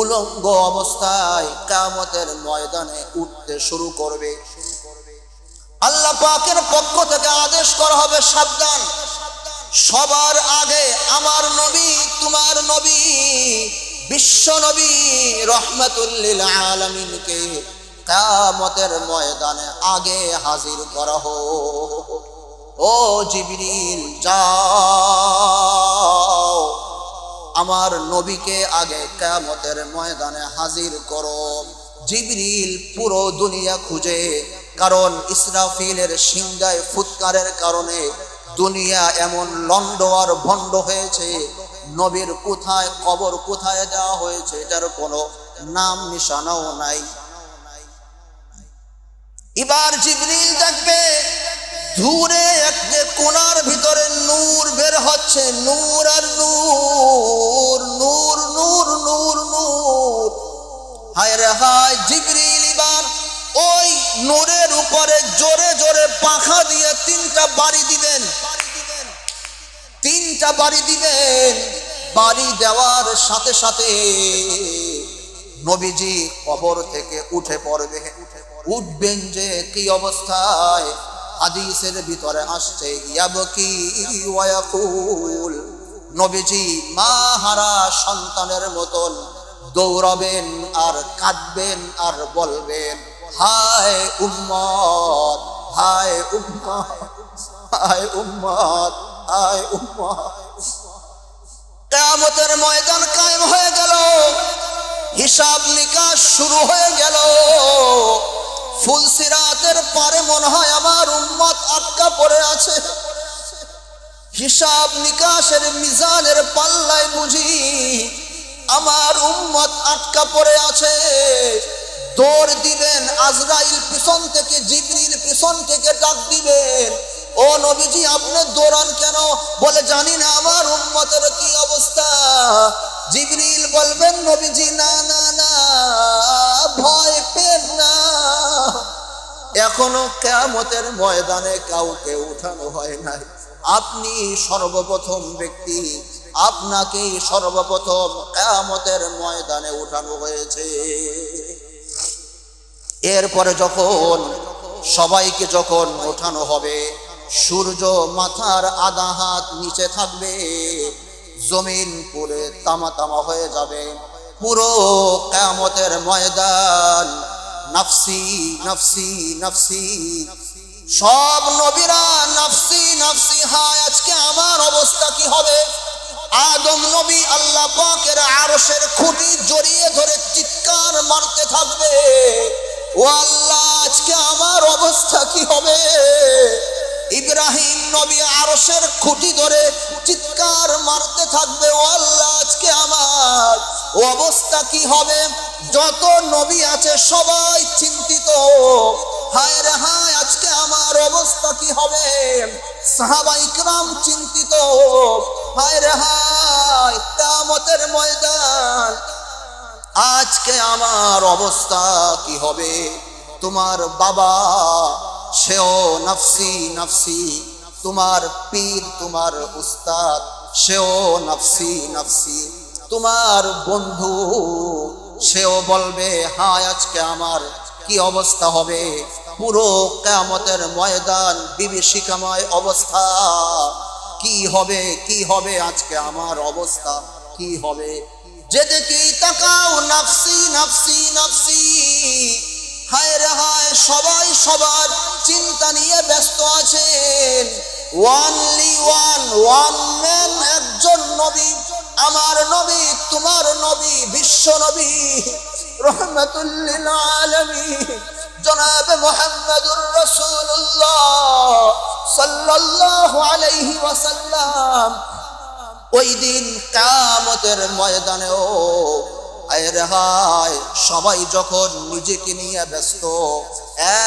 উলঙ্গ অবস্থায় কিয়ামতের ময়দানে উঠতে শুরু করবে। আল্লাহ পাকের পক্ষ থেকে আদেশ করা হবে, সাবধান, সবার আগে আমার নবী, তোমার নবী, বিশ্ব নবী রহমাতুল লিল আলামিনকে কিয়ামতের ময়দানে আগে হাজির করা হোক। ও জিবরিল, যাও আমার নবীকে আগে কিয়ামতের ময়দানে হাজির করো। জিবরিল পুরো দুনিয়া খুঁজে, কারণ ইসরাফিলের সিংহায় ফুৎকারের কারণে দুনিয়া এমন লন্ড আর ভণ্ড হয়েছে, নবীর কোথায় কবর কোথায় দেওয়া হয়েছে এটার কোনো নাম নিশানাও নাই। এবার জিবরিল দেখবে দূরে একটা কোণার ভিতরে নূর বের হচ্ছে, নূর আর নূর, নূর নূর নূর নূর। হায় রে হায়, জিবরিল এবার ওই নূরের উপরে জোরে জোরে পাখা দিয়ে তিনটা বাড়ি দিবেন, তিনটা বাড়ি দিবেন। বাড়ি দেওয়ার সাথে সাথে নবীজি কবর থেকে উঠে পড়বে। উঠবেন যে কি অবস্থায়, হাদিসের ভিতরে আসছে ইয়াবকি ওয়া ইয়াকুল, নবীজি মা হারা সন্তানের মতন দৌড়াবেন আর কাঁদবেন আর বলবেন, হায় উম্মত, হায় উম্মত, হায় উম্মত, হায় উম্মত। কিয়ামতের ময়দান কায়েম হয়ে গেল, হিসাব নিকাশ শুরু হয়ে গেল। ফুলসিরাতের পারে মনে হয় আমার উম্মত আটকা পড়ে আছে। হিসাব নিকাশের মিজানের পাল্লায় বুঝি আমার উম্মত আটকা পড়ে আছে। দৌড় দিবেন, আজরাইল পিছন থেকে, জিবরিল পিছন থেকে ডাক দিবেন, ও নবীজি আপনি দৌড়ান কেন? বলে জানি না আমার উম্মতের কি অবস্থা। জিবরিল বলবেন, নবীজি না না না, ভয় পেন না, এখনো কিয়ামতের ময়দানে কাউকে উঠানো হয় নাই। আপনি সর্বপ্রথম ব্যক্তি, আপনাকে সর্বপ্রথম কিয়ামতের ময়দানে উঠানো হয়েছে। এরপরে যখন সবাইকে যখন ওঠানো হবে, সূর্য মাথার আধা হাত নিচে থাকবে, জমিন পুরে তামা তামা হয়ে যাবে। পুরো কিয়ামতের ময়দান নফসি নফসি নফসি, সব নবীরা নফসি নফসি। হায় আজকে আমার অবস্থা কি হবে? আদম নবী আল্লাহ পাকের আরশের খুঁটি জড়িয়ে ধরে চিৎকার মারতে থাকবে, ও আল্লাহ আজকে আমার অবস্থা কি হবে? ইব্রাহিম নবী আরশের খুঁটি ধরে চিৎকার মারতে থাকবে, ও আল্লাহ আজকে আমার অবস্থা কি হবে? যত নবী আছে সবাই চিন্তিত, হায় রে হায় আজকে আমার অবস্থা কি হবে? সাহাবায়ে ইকরাম চিন্তিত, হায় রে হায় কিয়ামতের ময়দান আজকে আমার অবস্থা কি হবে? তোমার বাবা সেও নফসি নফসি, তোমার পীর তোমার উস্তাদ সেও নফসি নফসি, তোমার বন্ধু সেও বলবে হায় আজকে আমার কি অবস্থা হবে? পুরো কিয়ামতের ময়দান বিভীষিকাময় অবস্থা। কি হবে, কি হবে আজকে আমার অবস্থা কি হবে? যেদিকেই তাকাও নফসি নফসি নফসি, হায় রে হায় সবাই সবার চিন্তা নিয়ে ব্যস্ত আছেন। ওয়ানলি ওয়ান ম্যান, একজন নবী, আমার নবী, তোমার নবী, বিশ্ব নবী রহমাতুল লিল আলামিন জনাব মুহাম্মদুর রাসূলুল্লাহ সাল্লাল্লাহু আলাইহি ওয়াসাল্লাম ওই দিন কিয়ামতের ময়দানেও হায় রে হায় সবাই যখন নিজেকে নিয়ে ব্যস্ত,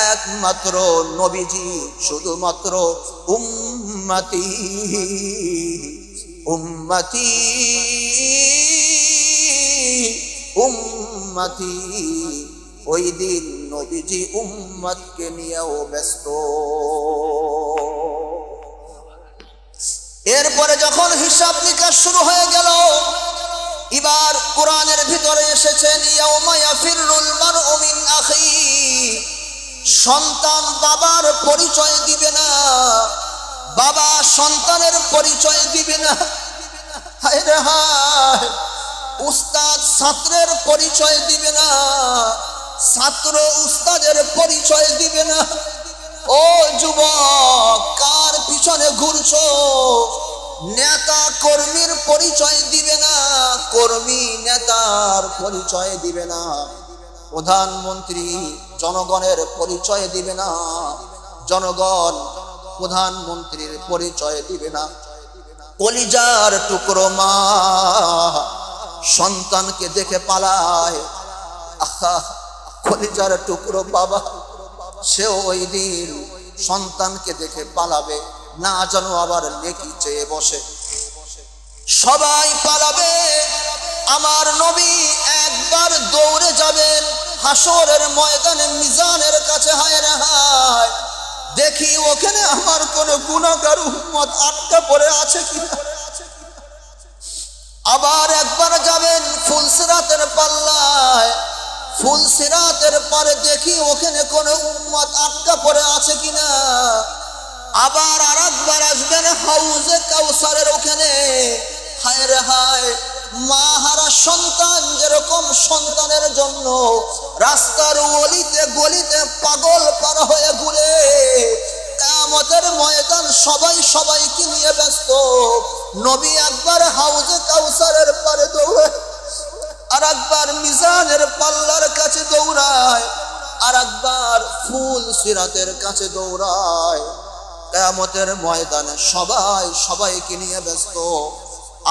একমাত্র নবীজি শুধুমাত্র উম্মতি উম্মতি উম্মতি, ওই দিন নবীজি উম্মতকে নিয়েও ব্যস্ত। এরপরে যখন হিসাব নিকাশ শুরু হয়ে গেল, এবার কোরআনের ভিতরে এসেছেন ইয়াউমা ইয়াফিরুল মারউ মিন আখি, সন্তান বাবার পরিচয় দিবে না, বাবা সন্তানের পরিচয় দিবে না। হায় রে হায়, উস্তাদ ছাত্রের পরিচয় দিবে না, ছাত্র উস্তাদের পরিচয় দিবে না। ও যুবক, কার পিছনে ঘুরছো? নেতা কর্মীর পরিচয় দিবে না, কর্মী নেতার পরিচয় দিবে না, প্রধানমন্ত্রী জনগণের পরিচয় দিবে না, জনগণ প্রধানমন্ত্রীর পরিচয় দিবে না। কলিজার টুকরো মা সন্তানকে দেখে পালায়, আহা কলিজার টুকরো বাবা সেও ওই দিন সন্তানকে দেখে পালাবে, না জানো আবার নেকি চেয়ে বসে। সবাই পালাবে, আমার নবী একবার দৌড়ে যাবেন হাসরের ময়দানে মিজানের কাছে। হায় রে হায়, দেখি ওখানে আমার কোন গুনাহগার উম্মত আটকা পড়ে আছে কিনা। আবার একবার যাবেন ফুলসিরাতের পাল্লায়, ফুলসিরাতের পারে দেখি ওখানে কোন উম্মত আটকা পড়ে আছে কিনা। আবার আরেকবার আসবেন হাউজে কাউসারের ওখানে। হায় রে হায়, মা হারা সন্তান যেরকম সন্তানের জন্য রাস্তার অলিতে গলিতে পাগল পার হয়ে ঘুরে, কিয়ামতের ময়দান সবাই সবাইকে নিয়ে ব্যস্ত। নবী একবার হাউজে কাউসারের পারে দৌড়ায়, আর একবার মিজানের পাল্লার কাছে দৌড়ায়, আর একবার ফুল সিরাতের কাছে দৌড়ায়। কিয়ামতের ময়দানে সবাই সবাইকে নিয়ে ব্যস্ত।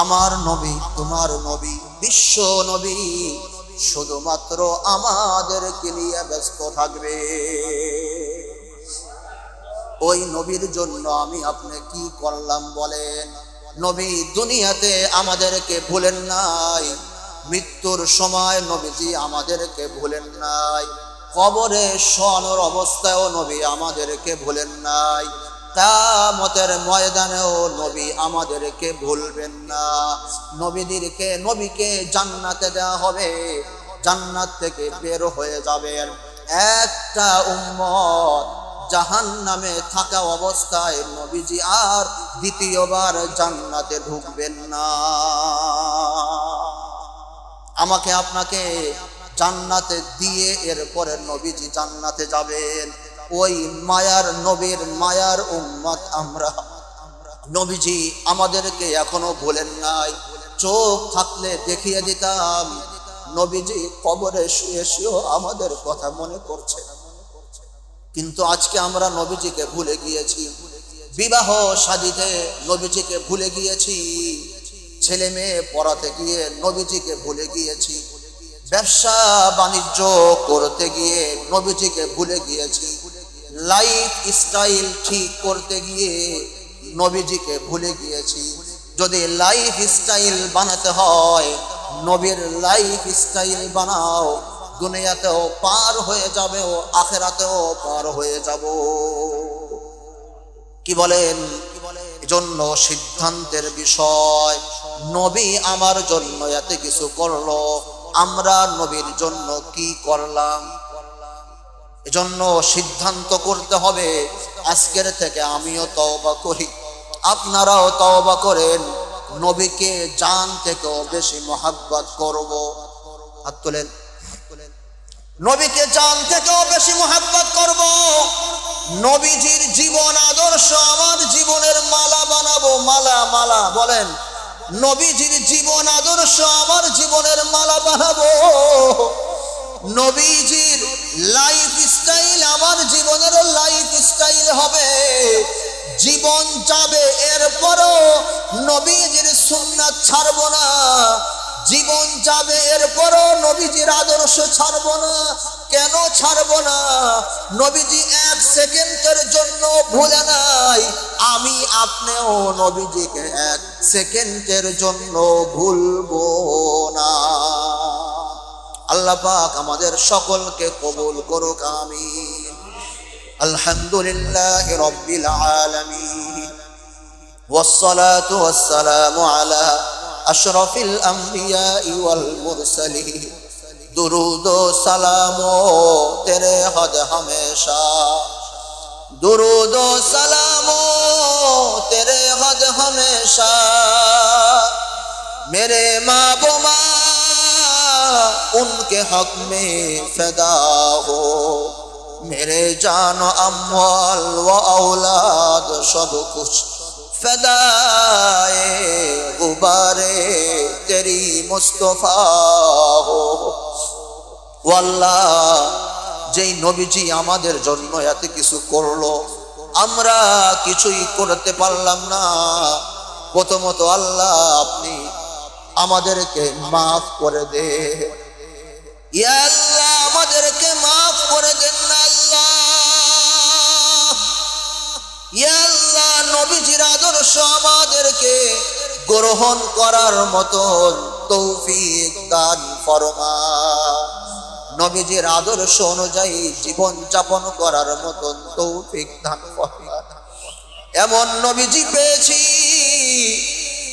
আমার নবী, তোমার নবী, বিশ্ব নবী শুধুমাত্র আমাদেরকে নিয়ে ব্যস্ত থাকবে। ওই নবীর জন্য আমি আপনি কি করলাম বলেন? নবী দুনিয়াতে আমাদেরকে ভুলেন নাই, মৃত্যুর সময় নবীজি আমাদেরকে ভুলেন নাই, কবরে শোয়ানোর অবস্থায়ও নবী আমাদেরকে ভুলেন নাই, কিয়ামতের ময়দানেও নবী আমাদেরকে ভুলবেন না। নবীকে জান্নাতে দেওয়া হবে, জান্নাত থেকে বের হয়ে যাবেন। একটা উম্মত জাহান্নামে থাকা অবস্থায় নবীজি আর দ্বিতীয়বার জান্নাতে ঢুকবেন না। আমাকে আপনাকে জান্নাতে দিয়ে এরপরে নবীজি জান্নাতে যাবেন। ওই মায়ার নবীর মায়ার উম্মত আমরা। নবীজি আমাদেরকে এখনো ভুলেন নাই। চোখ থাকলে দেখিয়ে দিতাম, নবীজি কবরে শুয়ে শুয়েও আমাদের কথা মনে করছে। কিন্তু আজকে আমরা নবীজিকে ভুলে গিয়েছি, বিবাহ শাদীতে নবীজিকে ভুলে গিয়েছি, ছেলে মেয়ে পড়াতে গিয়ে নবীজিকে ভুলে গিয়েছি, ব্যবসা বাণিজ্য করতে গিয়ে নবীজিকে ভুলে গিয়েছি, লাইফ স্টাইল ঠিক করতে গিয়ে নবীজিকে ভুলে গিয়েছি। যদি লাইফ স্টাইল বানাতে হয় নবীর লাইফ স্টাইল বানাও, দুনিয়াতেও পার হয়ে যাবে ও আখিরাতেও পার হয়ে যাব। কি বলেন? এজন্য সিদ্ধান্তের বিষয়। নবী আমার জন্য এত কিছু করলো, আমরা নবীর জন্য কি করলাম? এজন্য সিদ্ধান্ত করতে হবে, আজকের থেকে আমিও তওবা করি, আপনারাও তওবা করেন, নবীকে জান থেকেও বেশি মহব্বত করব। হাত তোলেন। নবীকে জান থেকেও বেশি মহব্বত করব। নবীজির জীবন আদর্শ আমার জীবনের মালা বানাবো। মালা, মালা বলেন। নবীজির জীবন আদর্শ আমার জীবনের মালা বানাবো। নবীজির লাইফ স্টাইল আমার জীবনের লাইফ স্টাইল হবে। জীবন যাবে, এরপরও নবীজির সুন্নাত ছাড়বো না। জীবন যাবে, এরপরও নবীজির আদর্শ ছাড়বো না। কেন ছাড়বো না? নবীজি এক সেকেন্ডের জন্য ভুলে নাই, আমি আপনিও নবীজিকে এক সেকেন্ডের জন্য ভুলবো না। আল্লাহ পাক আমাদের সকলকে কবুল করুক, আমিন। আলহামদুলিল্লাহি রাব্বিল আলামিন, ওয়াসসালাতু ওয়াসসালামু আলা আশরাফিল আমবিয়াই ওয়াল মুরসালিন दुरूद सलामो तेरे हद हमेशा, दुरूद सलामो तेरे हद हमेशा। मेरे महबूबा उनके हक में फिदा हो, मेरे जान अम्वाल व औलाद सब कुछ फिदाए गुबारे तेरी मुस्तफा हो। আল্লাহ, যেই নবীজি আমাদের জন্য এত কিছু করলো, আমরা কিছুই করতে পারলাম না। প্রথমত আল্লাহ, আপনি আমাদেরকে মাফ করে দে, ইয়া আল্লাহ আমাদেরকে মাফ করে দেন না আল্লাহ। ইয়া আল্লাহ, নবীজির আদর্শ আমাদেরকে গ্রহণ করার মতন তৌফিক দান ফরমান, নবীজির আদর্শ অনুযায়ী জীবন যাপন করার মতন তৌফিক দান ফরমান। এমন নবীজি পেয়েছি,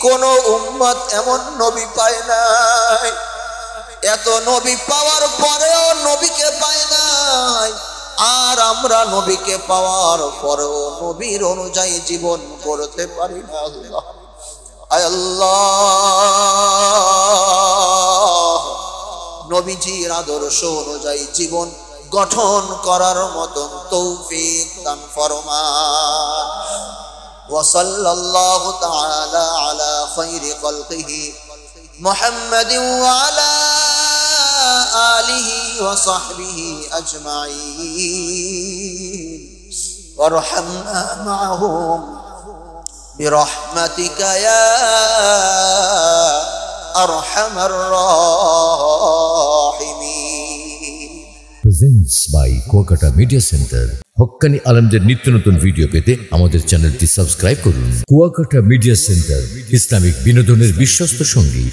কোন উম্মত এমন নবী পায় নাই। এত নবী পাওয়ার পরেও নবীকে পায় নাই, আর আমরা নবীকে পাওয়ার পরেও নবীর অনুযায়ী জীবন করতে পারি না। আল্লাহ, নবীজির আদর্শ অনুযায়ী জীবন গঠন করার মতন তৌফিক দান ফরমান। ওয়া সাল্লাল্লাহু তাআলা আলা খায়রি খালকিহি মুহাম্মাদিন ওয়া আলা আলিহি ওয়া সাহবিহি আজমাইন ওয়ারহামনা মা'হুম বিরহমাতিকা ইয়া আরহামার রাহিমিন। Presents by Kuakata media centre. হক্কানি আলেমদের নিত্য নতুন ভিডিও পেতে আমাদের চ্যানেলটি সাবস্ক্রাইব করুন। কুয়াকাটা মিডিয়া সেন্টার, ইসলামিক বিনোদনের বিশ্বস্ত সঙ্গী।